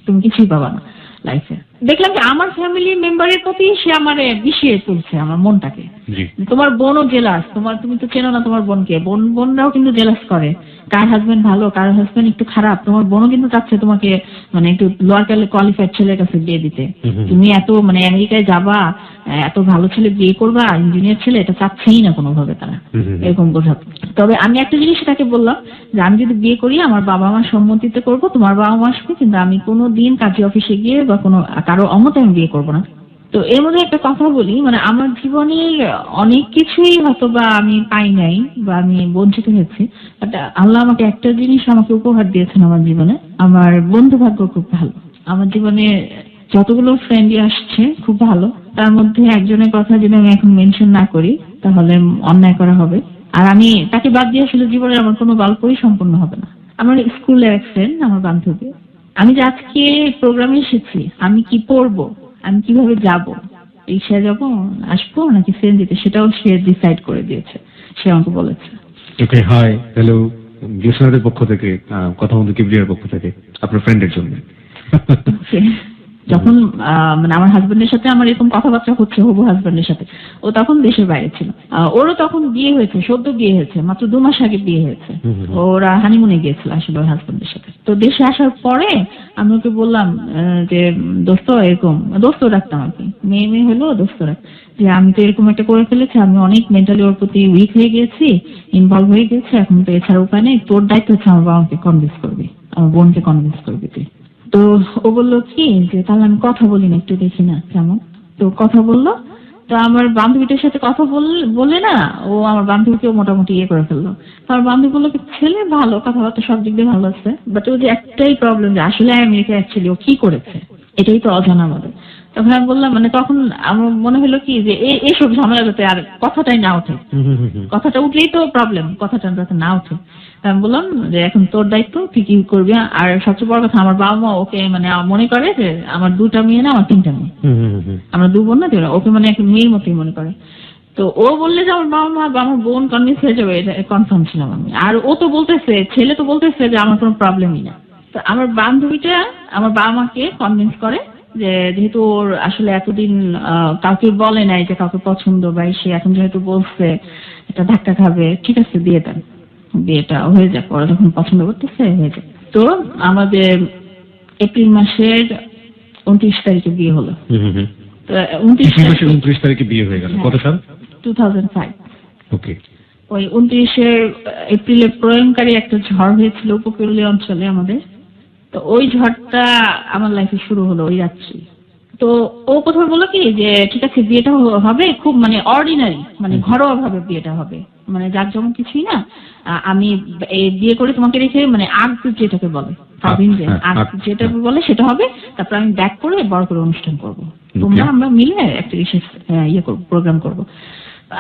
তুমি কিছুই পাবা না লাইফে। দেখলাম যে আমার ফ্যামিলি মেম্বারের প্রতি সে আমার বিষিয়ে তুলছে আমার মনটাকে। তোমার বোনও জেলাস, তুমি তো চেনো না তোমার বোনকে, বোনরাও কিন্তু জেলাস করে কার হাজবেন্ড ভালো, কার হাজবেন্ড একটু খারাপ। তোমার বোনও কিন্তু চাচ্ছে তোমাকে মানে একটু লোয়ার কোয়ালিফাইড ছেলের কাছে বিয়ে দিতে। তুমি এত মানে আমেরিকায় যাবা, এত ভালো ছেলে বিয়ে করবা, ইঞ্জিনিয়ার ছেলে, এটা চাচ্ছেই না কোনোভাবে তারা, এরকম বোঝাতো। তবে আমি একটা জিনিস তাকে বললাম যে আমি যদি বিয়ে করি আমার বাবা মার সম্মতিতে করব, তোমার বাবা মা আসবে, কিন্তু আমি কোনো দিন কাজী অফিসে গিয়ে বা কোনো কারো অমতে আমি বিয়ে করবো না। তো এর মধ্যে একটা কথা বলি, মানে আমার জীবনের অনেক কিছুই হয়তো বা আমি পাই নাই বা আমি বঞ্চিত হয়েছি, বাট আল্লাহ আমাকে একটা জিনিস আমাকে উপহার দিয়েছেন আমার জীবনে। আমার বন্ধু ভাগ্য খুব ভালো। আমার জীবনে যতগুলো ফ্রেন্ডই আসছে খুব ভালো, তার মধ্যে একজনের কথা যদি আমি এখন মেনশন না করি তাহলে অন্যায় করা হবে। আর আমি তাকে বাদ দিয়ে আসলে জীবনে আমার কোনো গল্পই সম্পূর্ণ হবে না। আমার স্কুলের এক ফ্রেন্ড, আমার বান্ধবী, আমি যে আজকে প্রোগ্রামে এসেছি, আমি কি পড়বো, আমি কিভাবে যাব, রিক্সায় যাবো, আসবো নাকি সিএনজিতে, সেটাও সে ডিসাইড করে দিয়েছে। সে আমাকে বলেছে। ওকে, হাই, হ্যালো, লিসনারদের পক্ষ থেকে, কথা বন্ধু কিবরিয়ার পক্ষ থেকে আপনার ফ্রেন্ডের জন্য। যখন মানে আমার হাজবেন্ডের সাথে আমার এরকম কথাবার্তা হচ্ছে, হবু হাজবেন্ডের সাথে, ও তখন দেশের বাইরে ছিল। ওরও তখন বিয়ে হয়েছে, সদ্য বিয়ে হয়েছে, মাত্র 2 মাস আগে বিয়ে হয়েছে। ওরা হানিমুনে গিয়েছিল আসলে ওর হাজবেন্ডের সাথে। তো দেশে আসার পরে আমি ওকে বললাম যে দোস্ত, এরকম দোস্ত রাখতাম আর কি, মেয়ে মেয়ে হলো দোস্ত রাখ, যে আমি তো এরকম একটা করে ফেলেছি, আমি অনেক মেন্টালি ওর প্রতি উইক হয়ে গিয়েছি, ইনভলভ হয়ে গেছে, এখন তো এছাড়া উপায় নেই, তোর দায়িত্ব হচ্ছে আমার বাবাকে কনভিন্স করবি, আমার বোনকে কনভিন্স করবি তুই। তো ও বললো কি যে তাহলে আমি কথা বলি না, একটু দেখি না কেমন। তো কথা বললো। তো আমার বান্ধবীটার সাথে কথা বলে না, ও আমার বান্ধবীকেও মোটামুটি ইয়ে করে ফেললো। তো আমার বান্ধবী বললো কি ছেলে ভালো, কথাবার্তা সব দিক দিয়ে ভালো আছে, বাট ও যে একটাই প্রবলেম যে আসলে আমেরিকা অ্যাকচুয়ালি ও কি করেছে এটাই তো অজানা আমাদের। তখন আমি বললাম, মানে তখন আমার মনে হলো কি যে এইসব ঝামেলা যাতে আর কথাটাই না ওঠে, কথাটা উঠলেই তো প্রবলেম, কথাটা যাতে না ওঠে। আমি বললাম যে এখন তোর দায়িত্ব, তুই কি করবি। আর সবচেয়ে বড় কথা, আমার বাবা মা ওকে মানে মনে করে যে আমার 2টা মেয়ে না, আমার 3টা মেয়ে, আমরা 2 বোন না, ওকে মানে একটা মেয়ের মতোই মনে করে। তো ও বললে যে আমার বাবা মা বা আমার বোন কনভিন্স হয়ে যাবে, এটা কনফার্ম ছিলাম আমি। আর ও তো বলতেছে, ছেলে তো বলতেছে যে আমার কোনো প্রবলেমই না। তো আমার বান্ধবীটা আমার বাবা মাকে কনভিন্স করে যে যেহেতু ওর আসলে এতদিন কাউকে বলে নাই যে কাউকে পছন্দ, বা সে এখন যেহেতু বলছে এটা ধাক্কা খাবে, ঠিক আছে দিয়ে দেন, বিয়েটা হয়ে যাক, ওরা যখন পছন্দ করতেছে হয়ে যাক। তো আমাদের এপ্রিল মাসের 29 তারিখে বিয়ে হলো। তো 29 তারিখে বিয়ে হয়ে গেল। কত সাল? 2005। ওকে। ওই 29 এপ্রিলে প্রলয়ঙ্কারী একটা ঝড় হয়েছিল উপকূলীয় অঞ্চলে আমাদের। তো ওই ঝড়টা আমার লাইফে শুরু হলো ওই রাত্রি। তো ও প্রথমে বললো কি যে ঠিক আছে বিয়েটা হবে খুব মানে অর্ডিনারি, মানে ঘরোয়া ভাবে বিয়েটা হবে, মানে যার যেমন কিছুই না, আমি বিয়ে করে তোমাকে রেখে মানে আগ যেটাকে বলে আগ যেটা বলে সেটা হবে, তারপর আমি ব্যাক করে বড় করে অনুষ্ঠান করবো, তোমরা আমরা মিলে একটা বিশেষ ইয়ে করবো, প্রোগ্রাম করবো।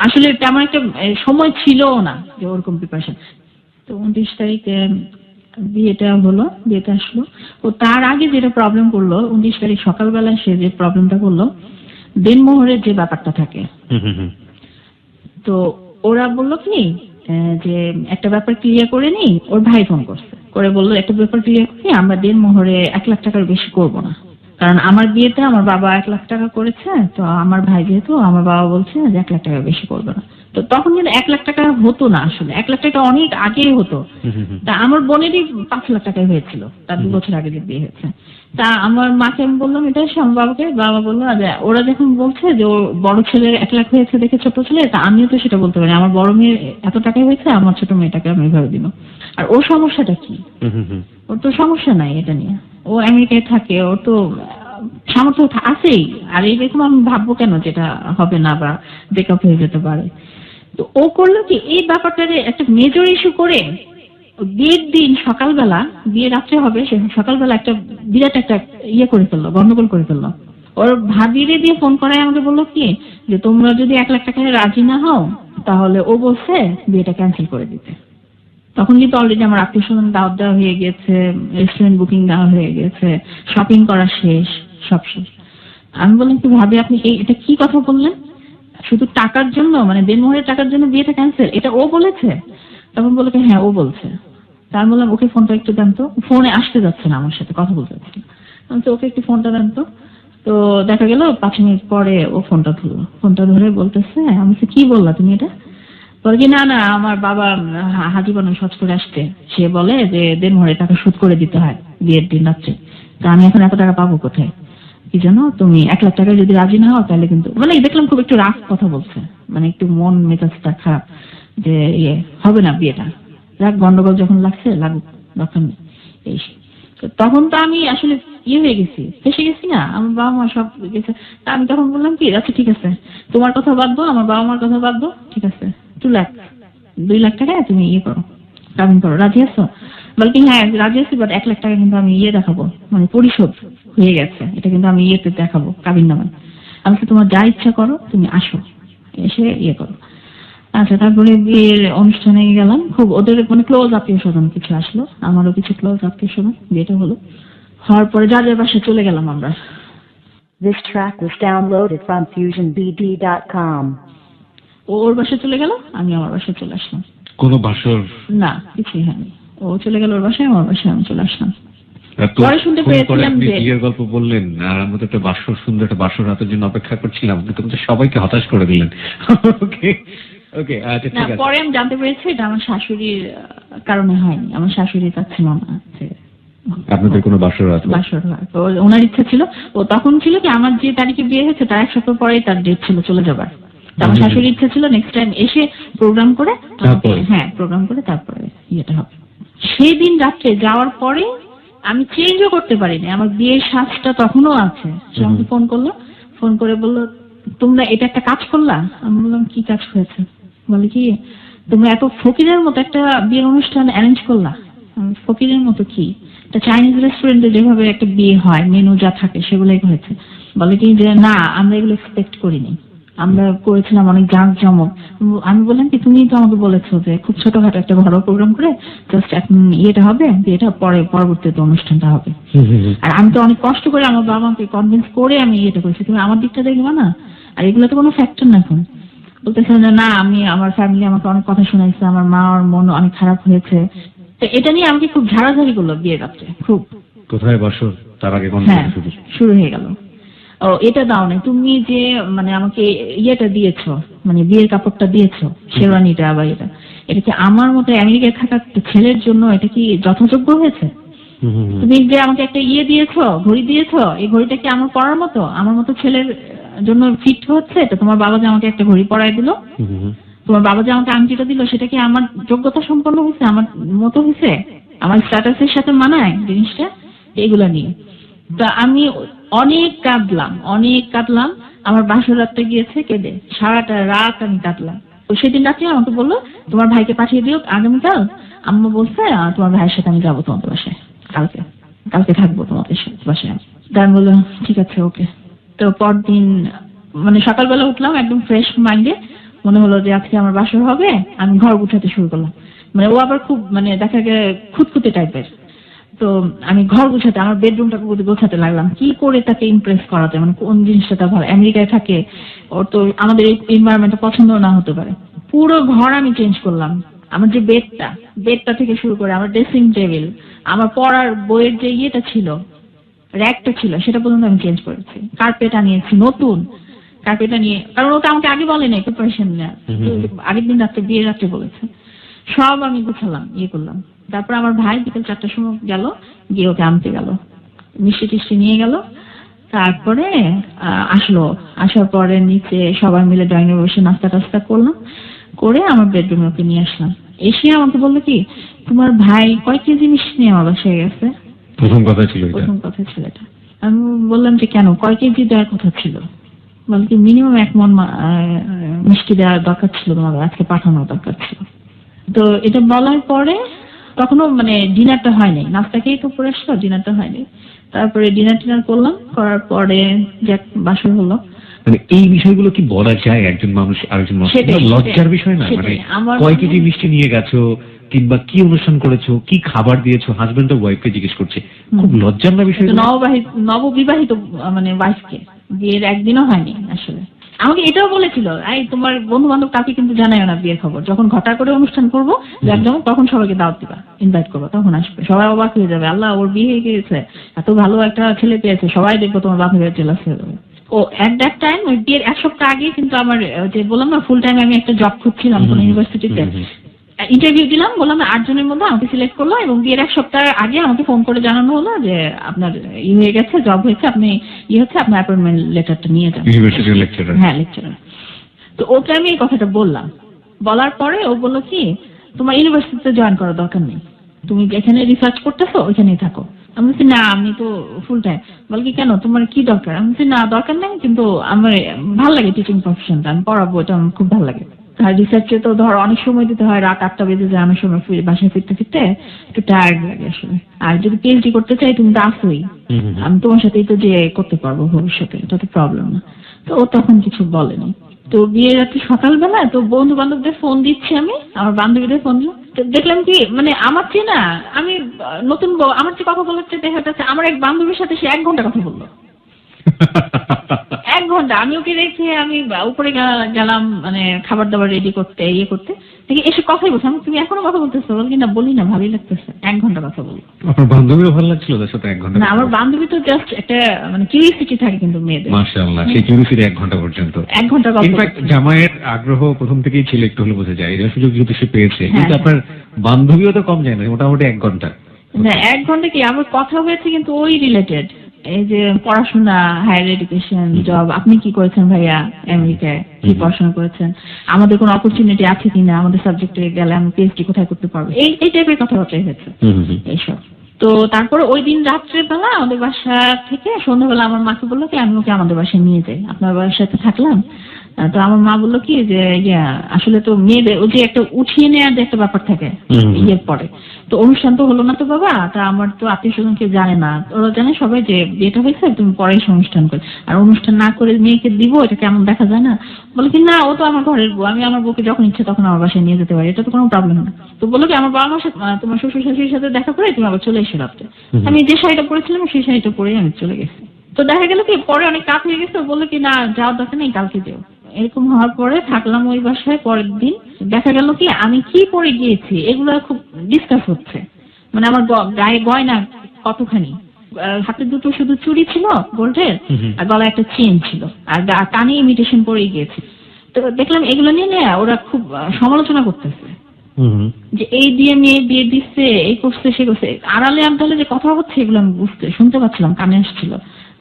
আসলে তেমন একটা সময় ছিল না যে ওরকম প্রিপারেশন। তো 29 তারিখে বিয়েটা হলো, বিয়েটা আসলো। ও তার আগে যেটা প্রবলেম করলো, 19 তারিখ সকালবেলা সে যে প্রবলেমটা করলো, দেনমোহরের যে ব্যাপারটা থাকে, তো ওরা বললো কি যে একটা ব্যাপার ক্লিয়ার করে নি। ওর ভাই ফোন করছে, করে বললো একটা ব্যাপার ক্লিয়ার করি, আমরা দেনমোহরে 1 লাখ টাকার বেশি করবো না, কারণ আমার বিয়েতে আমার বাবা 1 লাখ টাকা করেছে, তো আমার ভাই যেহেতু, আমার বাবা বলছে যে 1 লাখ টাকা বেশি করবে না। তো তখন কিন্তু 1 লাখ টাকা হতো না, আসলে 1 লাখ টাকা অনেক আগেই হতো। তা আমার বোনেরই 5 লাখ টাকাই হয়েছিল, তার 2 বছর আগে যে বিয়ে হয়েছে। তা আমার মাকে আমি বললাম এটা, আমার বাবাকে, বাবা বললো যে ওরা যখন বলছে যে ওর বড় ছেলের 1 লাখ হয়েছে দেখে ছোট ছেলে, তা আমিও তো সেটা বলতে পারি, আমার বড় মেয়ের এত টাকাই হয়েছে, আমার ছোট মেয়েটাকে আমি এভাবে দিব। আর ওর সমস্যাটা কি? ওর তো সমস্যা নাই এটা নিয়ে, ও আমেরিকায় থাকে, ওর তো সামর্থ্য আছেই। আর এইরকম আমি ভাববো কেন যেটা হবে না বা ব্রেকআপ হয়ে যেতে পারে। তো ও করলো কি এই ব্যাপারটারে একটা মেজর ইস্যু করে বিয়ের দিন সকালবেলা, বিয়ে রাত্রে হবে, সে সকালবেলা একটা বিরাট একটা ইয়ে করে ফেললো, গন্ডগোল করে ফেললো। ওর ভাবিরে দিয়ে ফোন করায় আমাকে বললো কি যে তোমরা যদি 1 লাখ টাকায় রাজি না হও তাহলে ও বলছে বিয়েটা ক্যান্সেল করে দিতে। তখন কিন্তু অলরেডি আমার আত্মীয় স্বজন দাওয়াত দেওয়া হয়ে গেছে, রেস্টুরেন্ট বুকিং দেওয়া হয়ে গেছে, শপিং করা শেষ, সব শেষ। আমি বললাম কি ভাবি আপনি এটা কি কথা বললেন, শুধু টাকার জন্য, মানে দেনমোহরের টাকার জন্য বিয়েটা ক্যান্সেল, এটা ও বলেছে? তখন বললো কি হ্যাঁ ও বলছে। তার বললাম ওকে ফোনটা একটু দেন তো, ফোনে আসতে যাচ্ছে না আমার সাথে কথা বলতে যাচ্ছে। আমি তো ওকে একটু ফোনটা দেন তো। তো দেখা গেল 5 মিনিট পরে ও ফোনটা ধরলো, ফোনটা ধরে বলতেছে, আমি কি বললা তুমি এটা? বলে কি না না আমার বাবা হাজি বানু সচ করে আসছে, সে বলে যে দেড় টাকা শোধ করে দিতে হয় বিয়ের দিন রাত্রে, তা আমি এখন এত টাকা পাবো কোথায়, কি জানো তুমি 1 লাখ টাকায় যদি রাজি না হও তাহলে কিন্তু, মানে দেখলাম খুব একটু রাফ কথা বলছে, মানে একটু মন মেজাজটা খারাপ যে ইয়ে হবে না বিয়েটা, রাগ গন্ডগোল যখন লাগছে লাগুক, দরকার নেই এই সে। তো তখন তো আমি আসলে হয়ে গেছি, ফেসে গেছি না, আমার বাবা মা সব গেছে। তা আমি তখন বললাম কি আচ্ছা ঠিক আছে, তোমার কথা বাদ দাও, আমার বাবা মার কথা বাদ দাও, ঠিক আছে 2 লাখ টাকায় তুমি করো, কাবিন করো, রাজি আছো? বলকি হ্যাঁ রাজি আছি, বাট 1 লাখ টাকা কিন্তু আমি দেখাবো, মানে পরিশোধ হয়ে গেছে, এটা কিন্তু আমি দেখাবো কাবিন নামায়। আমি বলছি, তোমার যা ইচ্ছা করো, তুমি আসো, এসে করো। আচ্ছা, তারপরে বিয়ের অনুষ্ঠানে গেলাম, খুব ওদের মানে ক্লোজ আত্মীয় স্বজন কিছু আসলো, আমারও কিছু ক্লোজ আত্মীয় স্বজন, বিয়েটা হলো। হওয়ার পরে যার যার বাসায় চলে গেলাম আমরা। This track was downloaded from FusionBD.com. ও ওর বাসায় চলে গেল, আমি আমার বাসায় চলে আসলাম। কোনো বাসর না, কিছুই হয়নি, ও চলে গেল ওর বাসায়, আমার বাসায় আমি চলে আসলাম। এত পরে শুনতে ফোন করে পেয়েছিলাম আপনি যে বিয়ের গল্প বললেন, আর আমরা তো একটা বাসর সুন্দর একটা বাসর রাতের জন্য অপেক্ষা করছিলাম, কিন্তু আপনি তো সবাইকে হতাশ করে দিলেন। ওকে ওকে, আচ্ছা না, ঠিক আছে। পরে আমি জানতে পেরেছি এটা আমার শাশুড়ির কারণে হয়নি, আমার শাশুড়ি চাচ্ছিল না যে আপনাদের কোনো বাসর রাত হোক। বাসর হয়, তো ওনার ইচ্ছা ছিল, ও তখন ছিল কি আমার যে তারিখে বিয়ে হয়েছে তার 1 সপ্তাহ পরেই তার ডেট ছিল চলে যাবার। তো আমার শাশুড়ির ইচ্ছা ছিল নেক্সট টাইম এসে প্রোগ্রাম করে তারপরে? হ্যাঁ প্রোগ্রাম করে তারপরে ইয়েটা হবে। সেই দিন রাত্রে যাওয়ার পরে আমি চেঞ্জও করতে পারিনি, আমার বিয়ের সাজটা তখনও আছে। সে আমাকে ফোন করলো, ফোন করে বললো তোমরা এটা একটা কাজ করলা। আমি বললাম কি কাজ হয়েছে? বলে কি তোমরা এত ফকিরের মতো একটা বিয়ের অনুষ্ঠান অ্যারেঞ্জ করলা। আমি, ফকিরের মতো কি? একটা চাইনিজ রেস্টুরেন্টে যেভাবে একটা বিয়ে হয়, মেনু যা থাকে সেগুলোই হয়েছে। বলে কি যে না আমরা এগুলো এক্সপেক্ট করিনি, আমরা করেছিলাম অনেক জাঁকজমক। আমি বললাম কি তুমি তো আমাকে বলেছো যে খুব ছোটখাটো একটা ঘরোয়া প্রোগ্রাম করে জাস্ট এখন হবে, বিয়েটা পরে পরবর্তীতে অনুষ্ঠানটা হবে। আর আমি তো অনেক কষ্ট করে আমার বাবা মাকে কনভিন্স করে আমি করেছি, তুমি আমার দিকটা দেখবা না? আর এগুলো তো কোনো ফ্যাক্টর না। এখন বলতেছিলাম যে না, আমি আমার ফ্যামিলি আমাকে অনেক কথা শোনাইছে, আমার মার মন অনেক খারাপ হয়েছে। তো এটা নিয়ে আমাকে খুব ঝাড়াঝাড়ি করলো বিয়ের রাত্রে খুব। কোথায় বাসর তার আগে কোন হ্যাঁ, শুরু হয়ে গেল। ও এটা দাও না তুমি, যে মানে আমাকে দিয়েছো, মানে বিয়ের কাপড়টা দিয়েছো, শেরওয়ানিটা, আবার এটা কি আমার মতো আমেরিকায় থাকা একটা ছেলের জন্য এটা কি যথাযোগ্য হয়েছে? তুমি যে আমাকে একটা দিয়েছো, ঘড়ি দিয়েছো, এই ঘড়িটা কি আমার পরার মতো, আমার মতো ছেলের জন্য ফিট হচ্ছে? তো তোমার বাবা যে আমাকে একটা ঘড়ি পরায় দিল, তোমার বাবা যে আমাকে আংটিটা দিল, সেটা কি আমার যোগ্যতা সম্পন্ন হয়েছে, আমার মতো হয়েছে, আমার স্ট্যাটাসের সাথে মানায় জিনিসটা? এগুলা নিয়ে তো আমি অনেক কাঁদলাম। আমার বাসর রাতটা গিয়েছে কেঁদে, সারাটা রাত আমি কাঁদলাম। তো সেদিন রাত্রে আমাকে বললো তোমার ভাইকে পাঠিয়ে দিও আগামীকাল, আম্মু বলছে তোমার ভাইয়ের সাথে আমি যাবো তোমাদের বাসায়, কালকে থাকবো তোমাদের বাসায়। আমি বললাম ঠিক আছে ওকে। তো পরদিন মানে সকালবেলা উঠলাম একদম ফ্রেশ মাইন্ডে, মনে হলো যে আজকে আমার বাসর হবে। আমি ঘর গুছাতে শুরু করলাম, মানে ও আবার খুব মানে দেখা গেলে খুঁতখুঁতে টাইপের। তো আমি ঘর গোছাতে, আমার বেডরুমটাকে গোছাতে লাগলাম, কি করে তাকে ইমপ্রেস করা যায়, মানে কোন জিনিসটা তার ভালো। আমেরিকায় থাকে, ওর তো আমাদের এই এনভায়রনমেন্টটা পছন্দ না হতে পারে। পুরো ঘর আমি চেঞ্জ করলাম, আমার যে বেডটা থেকে শুরু করে আমার ড্রেসিং টেবিল, আমার পড়ার বইয়ের যে ছিল, র্যাকটা ছিল, সেটা পর্যন্ত আমি চেঞ্জ করেছি। কার্পেট আনিয়েছি নতুন, কার্পেট আনিয়ে, কারণ ওটা আমাকে আগে বলে নাই, প্রিপারেশন নেওয়া, আগের দিন রাত্রে বিয়ের রাত্রে বলেছে। সব আমি গুছালাম, করলাম। তারপর আমার ভাই বিকেল 4টার সময় গেল, গিয়ে ওকে আনতে গেল, মিষ্টি টিষ্টি নিয়ে গেল। তারপরে আসার পরে নিচে সবাই মিলে ড্রয়িং রুমে বসে নাস্তা টাস্তা করলাম, করে আমার বেডরুমে ওকে নিয়ে আসলাম। এসে আমাকে বললো কি তোমার ভাই কয় কেজি মিষ্টি নিয়ে আমার বাসায় গেছে? প্রথম কথা ছিল এটা। আমি বললাম যে কেন, কয় কেজি দেওয়ার কথা ছিল? বলে কি মিনিমাম 1 মণ মিষ্টি দেওয়ার দরকার ছিল, তোমার আজকে পাঠানোর দরকার ছিল। তো এটা বলার পরে তখনও মানে ডিনারটা হয়নি, নাস্তা খেয়েই তো পরে আসলো, ডিনারটা হয়নি। তারপরে ডিনার করলাম, করার পরে যে বাসর হলো। মানে এই বিষয়গুলো কি বলা যায় একজন মানুষ আরেকজন মানুষ? লজ্জার বিষয় না? মানে কয় কেজি মিষ্টি নিয়ে গেছো, কিংবা কি অনুষ্ঠান করেছো, কি খাবার দিয়েছো, হাজবেন্ড আর ওয়াইফকে জিজ্ঞেস করছে, খুব লজ্জার না বিষয়? নববিবাহিত মানে ওয়াইফকে, বিয়ের একদিনও হয়নি আসলে। আমাকে এটাও বলেছিল, এই তোমার বন্ধু বান্ধব কাকে কিন্তু জানাই না বিয়ের খবর, যখন ঘটা করে অনুষ্ঠান করবো একদম তখন সবাইকে দাওয়াত দিবা, ইনভাইট করবো, তখন আসবে, সবাই অবাক হয়ে যাবে, আল্লাহ ওর বিয়ে হয়ে গেছে, এত ভালো একটা ছেলে পেয়েছে, সবাই দেখবো তোমার বাপের জেলাস হয়ে যাবে। ও এট দ্যাট টাইম ওই বিয়ের 1 সপ্তাহ আগে কিন্তু আমার যে বললাম না ফুল টাইম আমি একটা জব খুঁজছিলাম কোন ইউনিভার্সিটিতে, ইন্টারভিউ দিলাম, বললাম 8 জনের মধ্যে আমাকে সিলেক্ট করলো এবং বিয়ের 1 সপ্তাহ আগে আমাকে ফোন করে জানানো হলো যে আপনার হয়ে গেছে, জব হয়েছে, আপনি হচ্ছে আপনার অ্যাপয়েন্টমেন্ট লেটারটা নিয়ে যান। ইউনিভার্সিটির লেকচারার? হ্যাঁ, লেকচারার। তো ওকে আমি এই কথাটা বললাম, বলার পরে ও বললো কি তোমার ইউনিভার্সিটিতে জয়েন করার দরকার নেই, তুমি যেখানে রিসার্চ করতেছো ওইখানেই থাকো। আমি বলছি না আমি তো ফুল টাইম। বল কি কেন, তোমার কি দরকার? আমি বলছি না দরকার নেই, কিন্তু আমার ভালো লাগে টিচিং প্রফেশনটা, আমি পড়াবো, এটা আমার খুব ভালো লাগে। আর রিসার্চে তো ধর অনেক সময় দিতে হয়, রাত 8টা বেজে যায়, অনেক সময় বাসায় ফিরতে ফিরতে একটু টায়ার্ড লাগে আসলে। আর যদি পিএইচডি করতে চাই তুমি তো আসোই, আমি তোমার সাথেই তো যে করতে পারবো ভবিষ্যতে, এটা তো প্রবলেম না। তো ও তখন কিছু বলেনি। তো বিয়ের রাত্রে সকালবেলা তো বন্ধু বান্ধবদের ফোন দিচ্ছি, আমি আমার বান্ধবীদের ফোন দিলাম, তো দেখলাম কি মানে আমার চেয়ে না, আমি নতুন বউ আমার চেয়ে কথা বলার চেয়ে দেখা যাচ্ছে আমার এক বান্ধবীর সাথে সে 1 ঘন্টা কথা বললো। 1 ঘন্টা। আমি ওকে রেখে আমি উপরে গেলাম মানে খাবার দাবার রেডি করতে, করতে দেখি এসে কথাই বলছে। আমি তুমি এখনো কথা বলতেছো? বল কি না বলি না, ভালোই লাগতেছে। 1 ঘন্টা কথা বললো। আপনার বান্ধবীও ভালো লাগছিল তার সাথে 1 ঘন্টা? না, আমার বান্ধবী তো জাস্ট একটা মানে কিউরিওসিটি থাকে কিন্তু মেয়েদের। মাশাআল্লাহ, সেই কিউরিওসিটি 1 ঘন্টা পর্যন্ত। 1 ঘন্টা কথা। ইনফ্যাক্ট জামাইয়ের আগ্রহ প্রথম থেকেই ছিল, একটু হলে বোঝা যায়, এর সুযোগ যেহেতু সে পেয়েছে। হ্যাঁ, কিন্তু আপনার বান্ধবীও তো কম যায় না, মোটামুটি 1 ঘন্টা। না 1 ঘন্টা কি আমার কথা হয়েছে কিন্তু ওই রিলেটেড, এই যে পড়াশোনা, হায়ার এডুকেশন, জব, আপনি কি করেছেন ভাইয়া আমেরিকায়, কি পড়াশোনা করেছেন, আমাদের কোনো অপরচুনিটি আছে কিনা, আমাদের সাবজেক্টে গেলে আমি পিএইচডি কোথায় করতে পারবো, এই টাইপের কথাবার্তাই হয়েছে এইসব। তো তারপরে ওই দিন রাত্রেবেলা আমাদের বাসা থেকে সন্ধ্যাবেলা আমার মাকে বললো কি আমি ওকে আমাদের বাসায় নিয়ে যাই, আপনার বাসাতে থাকলাম। তো আমার মা বললো কি যে আসলে তো মেয়েদের ওই যে একটা উঠিয়ে নেওয়ার যে একটা ব্যাপার থাকে ইয়ের পরে, তো অনুষ্ঠান তো হলো না তো বাবা, তা আমার তো আত্মীয় স্বজন কেউ জানে না, ওরা জানে সবাই যে বিয়েটা হয়েছে তুমি পরেই অনুষ্ঠান করে, আর অনুষ্ঠান না করে মেয়েকে দিব এটা কেমন দেখা যায় না। বলে কি না ও তো আমার ঘরের বউ, আমি আমার বউকে যখন ইচ্ছে তখন আমার বাসায় নিয়ে যেতে পারি, এটা তো কোনো প্রবলেম না। তো বললো কি আমার বাবা মার সাথে তোমার শ্বশুর শাশুড়ির সাথে দেখা করে তুমি আবার চলে এসে রাত্রে। আমি যে শাড়িটা পরেছিলাম সেই শাড়িটা পরেই আমি চলে গেছি। তো দেখা গেল কি পরে অনেক রাত হয়ে গেছে, বললো কি না যাওয়ার দরকার নেই, কালকে যেও। এরকম হওয়ার পরে থাকলাম ওই বাসায়। পরের দিন দেখা গেল কি আমি কি পরে গিয়েছি এগুলো খুব ডিসকাস হচ্ছে, মানে আমার গায়ে গয়না কতখানি, হাতে দুটো শুধু চুড়ি ছিল গোল্ডের, আর গলায় একটা চেন ছিল, আর কানে ইমিটেশন পরেই গিয়েছি। তো দেখলাম এগুলো নিয়ে ওরা খুব সমালোচনা করতেছে যে এই দিয়ে মেয়ে বিয়ে দিচ্ছে, এই করছে সে করছে, আড়ালে আমতালে যে কথা হচ্ছে এগুলো আমি শুনতে পাচ্ছিলাম, কানে আসছিল।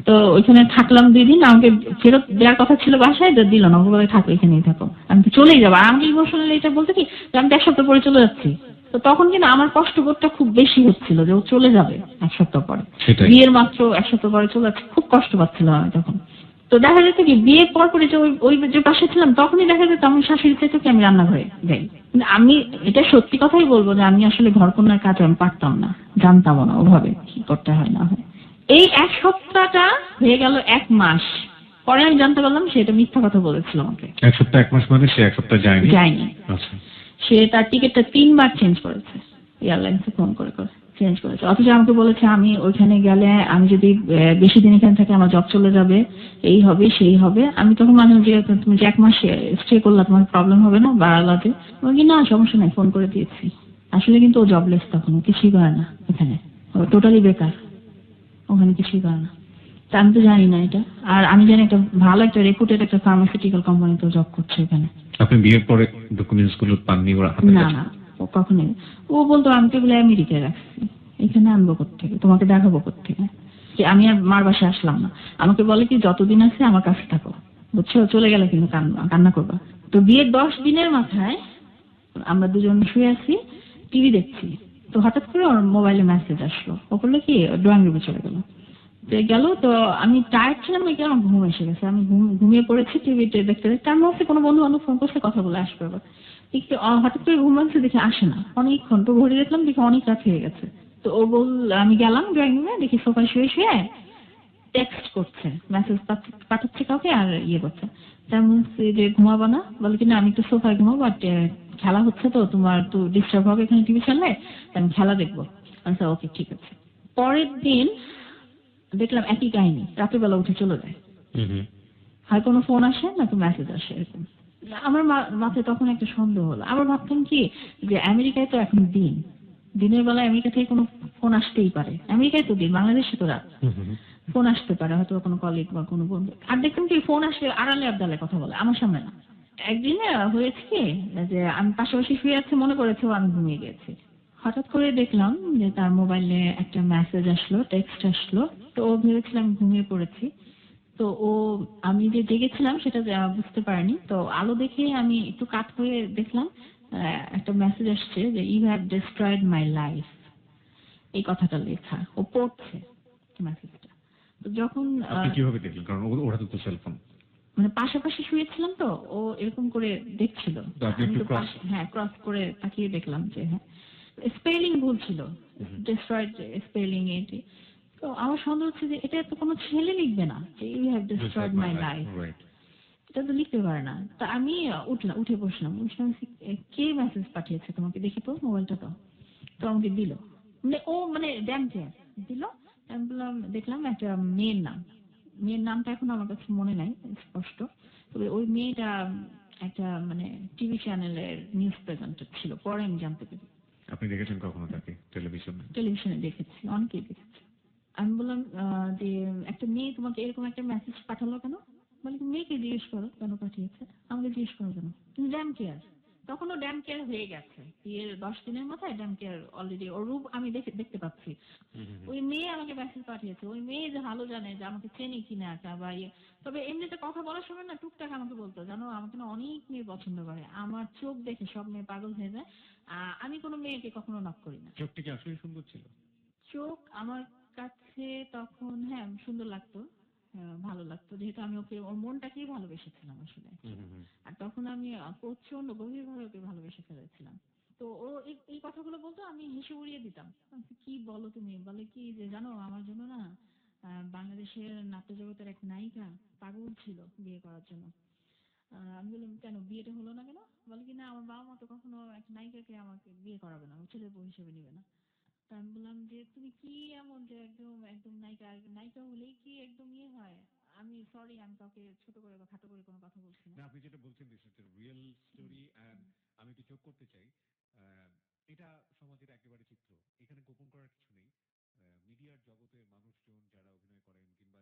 তো ওইখানে থাকলাম 2 দিন, আমাকে ফেরত দেওয়ার কথা ছিল বাসায়, তো দিল না, ওকে বলে থাকো এখানেই থাকো, আমি তো চলেই যাবো। আর আমাকে ইমোশনালি এটা বলতে কি যে আমি 1 সপ্তাহ পরে চলে যাচ্ছি। তো তখন কিন্তু আমার কষ্টবোধটা খুব বেশি হচ্ছিল যে ও চলে যাবে 1 সপ্তাহ পরে, বিয়ের মাত্র 1 সপ্তাহ পরে চলে যাচ্ছে, খুব কষ্ট পাচ্ছিলাম আমি তখন। তো দেখা যেত কি বিয়ের পর পরে যে ওই যে পাশে ছিলাম তখনই দেখা যেত আমার শাশুড়ি চাইতো কি আমি রান্নাঘরে যাই। আমি এটা সত্যি কথাই বলবো যে আমি আসলে ঘরকন্যার কাজ আমি পারতাম না, জানতামও না ওভাবে কি করতে হয় না হয়। এই 1 সপ্তাহটা হয়ে গেল 1 মাস, পরে আমি জানতে পারলাম সেটা মিথ্যা কথা বলেছিল আমাকে। 1 সপ্তাহ 1 মাস মানে সে 1 সপ্তাহ যায়নি? আচ্ছা। সে তার টিকিটটা 3 বার চেঞ্জ করেছে, এয়ারলাইন্সে ফোন করে করে চেঞ্জ করেছে, অথচ আমাকে বলেছে আমি ওইখানে গেলে আমি যদি বেশি দিন এখানে থাকি আমার জব চলে যাবে, এই হবে সেই হবে। আমি তখন মাঝে মাঝে তুমি যে 1 মাস স্টে করলা তোমার প্রবলেম হবে না বাড়ালাতে? বলি না সমস্যা নাই, ফোন করে দিয়েছি। আসলে কিন্তু ও জবলেস, তখন কিছুই করে না এখানে, ও টোটালি বেকার, ওখানে কিছুই করে না। তা আমি তো জানি না এটা, আর আমি জানি একটা ভালো একটা রেপুটেড একটা ফার্মাসিউটিক্যাল কোম্পানিতে জব করছে এখানে। আপনি বিয়ের পরে ডকুমেন্টস গুলো পাননি ওরা হাতে? না না, ও কখনোই। ও বলতো আমি তো এগুলো আমেরিকায় রাখছি, এখানে আনবো কোত্থেকে, তোমাকে দেখাবো কোত্থেকে। যে আমি আর মার বাসায় আসলাম না, আমাকে বলে কি যতদিন আছে আমার কাছে থাকো, বুঝছো, চলে গেলে কিন্তু কান্না করবা। তো বিয়ের 10 দিনের মাথায় আমরা দুজন শুয়ে আছি, টিভি দেখছি, তো হঠাৎ করে ওর মোবাইলে মেসেজ আসলো, ও বললো কি ড্রয়িং রুমে চলে গেল। তো আমি টায়ার্ড ছিলাম নাকি আমার ঘুম এসে গেছে, আমি ঘুমিয়ে পড়েছি টিভিতে দেখতে দেখতে। আমি ভাবছি কোনো বন্ধু বান্ধব ফোন করছে, কথা বলে আসবে আবার। হঠাৎ করে ঘুম ভাঙছে, দেখে আসে না অনেকক্ষণ, তো ঘড়ি দেখলাম দেখি অনেক রাত হয়ে গেছে। তো ও আমি গেলাম ড্রয়িং রুমে, দেখি সোফায় শুয়ে শুয়ে টেক্সট করছে, মেসেজ পাঠাচ্ছে কাউকে আর করছে। তার বলছি যে ঘুমাবো না? বলে কিনা আমি একটু সোফায় ঘুমাবো, বাট খেলা হচ্ছে তো তোমার তো ডিস্টার্ব হবে এখানে টিভি চাললে, আমি খেলা দেখবো। আচ্ছা ওকে ঠিক আছে। পরের দিন দেখলাম একই কাহিনী, রাতের বেলা উঠে চলে যায়, হয় কোনো ফোন আসে না তো মেসেজ আসে এরকম। আমার মাথায় তখন একটা সন্দেহ হলো। আবার ভাবতাম কি যে আমেরিকায় তো এখন দিনের বেলায় আমেরিকা থেকে কোনো ফোন আসতেই পারে, আমেরিকায় তো দিন, বাংলাদেশে তো রাত, ফোন আসতে পারে হয়তো কোনো কলিগ বা কোনো বন্ধু। আর দেখতাম কি ফোন আসলে আড়ালে আবদালে কথা বলে, আমার সামনে না। একদিন হয়েছে কি যে আমি পাশাপাশি শুয়ে আছে, মনে করেছে ও আমি ঘুমিয়ে গেছি। হঠাৎ করে দেখলাম যে তার মোবাইলে একটা মেসেজ আসলো, টেক্সট আসলো। তো ও ভেবেছিলাম ঘুমিয়ে পড়েছি। তো ও, আমি যে জেগেছিলাম সেটা বুঝতে পারিনি। তো আলো দেখে আমি একটু কাত হয়ে দেখলাম একটা মেসেজ আসছে যে you have destroyed my life, এই কথাটা লেখা। ও পড়ছে মেসেজটা। তো যখন আপনি কিভাবে দেখলেন, কারণ ওরা তো সেলফোন। মানে পাশাপাশি শুয়েছিলাম তো, ও এরকম করে দেখছিল। তো আপনি আমি একটু তো cross? হ্যাঁ ক্রস করে তাকিয়ে দেখলাম যে হ্যাঁ স্পেলিং ভুল ছিল, ডিস্ট্রয়েড স্পেলিং এটি। তো আমার সন্দেহ হচ্ছে যে এটা তো কোনো ছেলে লিখবে না যে you have destroyed my life, right. এটা তো লিখতে পারে না। তা আমি উঠলাম, উঠে বসলাম, কে মেসেজ পাঠিয়েছে তোমাকে, দেখি তো মোবাইলটা তো। তো আমাকে দিল, মানে ও মানে ড্যাম কেয়ার দিল। আমি বললাম, দেখলাম একটা মেয়ের নাম, মেয়ের নামটা এখন আমার কাছে মনে নাই স্পষ্ট। তবে ওই মেয়েটা একটা মানে টিভি চ্যানেলের নিউজ প্রেজেন্টার ছিল, পরে আমি জানতে পারি। আপনি দেখেছেন কখনো তাকে টেলিভিশনে? টেলিভিশনে দেখেছি, অনেকেই দেখেছি। আমি বললাম যে একটা মেয়ে তোমাকে এরকম একটা মেসেজ পাঠালো কেন? বলে কি, মেয়েকে জিজ্ঞেস করো কেন পাঠিয়েছে, আমাকে জিজ্ঞেস করো কেন? তুমি ড্যাম কেয়ার। তখনও ড্যাম কেয়ার হয়ে গেছে, বিয়ের 10 দিনের মাথায় ড্যাম কেয়ার অলরেডি, ওর রূপ আমি দেখতে পাচ্ছি। ওই মেয়ে আমাকে মেসেজ পাঠিয়েছে, ওই মেয়ে যে ভালো জানে যে আমাকে চেনে কিনা বা ইয়ে। তবে এমনিতে কথা বলার সময় না টুকটাক আমাকে বলতো, জানো আমাকে না অনেক মেয়ে পছন্দ করে, আমার চোখ দেখে সব মেয়ে পাগল হয়ে যায়। আমি কোনো মেয়েকে কখনো নক করি না। চোখটি কি আসলে সুন্দর ছিল? চোখ আমার কাছে তখন হ্যাঁ সুন্দর লাগতো, ভালো লাগতো, যেহেতু আমি ওকে, ওর মনটাকেই ভালোবেসেছিলাম আসলে। আর তখন আমি প্রচন্ড গভীরভাবে ওকে ভালোবেসে ফেলেছিলাম। তো ও এই কথাগুলো বলতো, আমি হেসে উড়িয়ে দিতাম। আমি বলছি, কি বলো তুমি? বলে কি যে জানো আমার জন্য না বাংলাদেশের নাট্য জগতের এক নায়িকা পাগল ছিল বিয়ে করার জন্য। আমি বললাম, কেন বিয়েটা হলো না কেন? বলে কি না, আমার বাবা মা তো কখনো এক নায়িকাকে আমাকে বিয়ে করাবে না, ও ছেলের বউ হিসেবে নিবে না। তা আমি বললাম যে তুমি কি এমন যে একদম একদম নায়িকা, নায়িকা হলেই কি একদম ইয়ে হয়? আমি সরি, আমি কাউকে ছোট করে বা খাটো করে কোনো কথা বলছি না। না, আপনি যেটা বলছেন this is real story. And আমি একটু যোগ করতে চাই, আহ, এটা সমাজের একেবারে চিত্র, এখানে গোপন করার কিছু নেই। মিডিয়ার জগতের মানুষ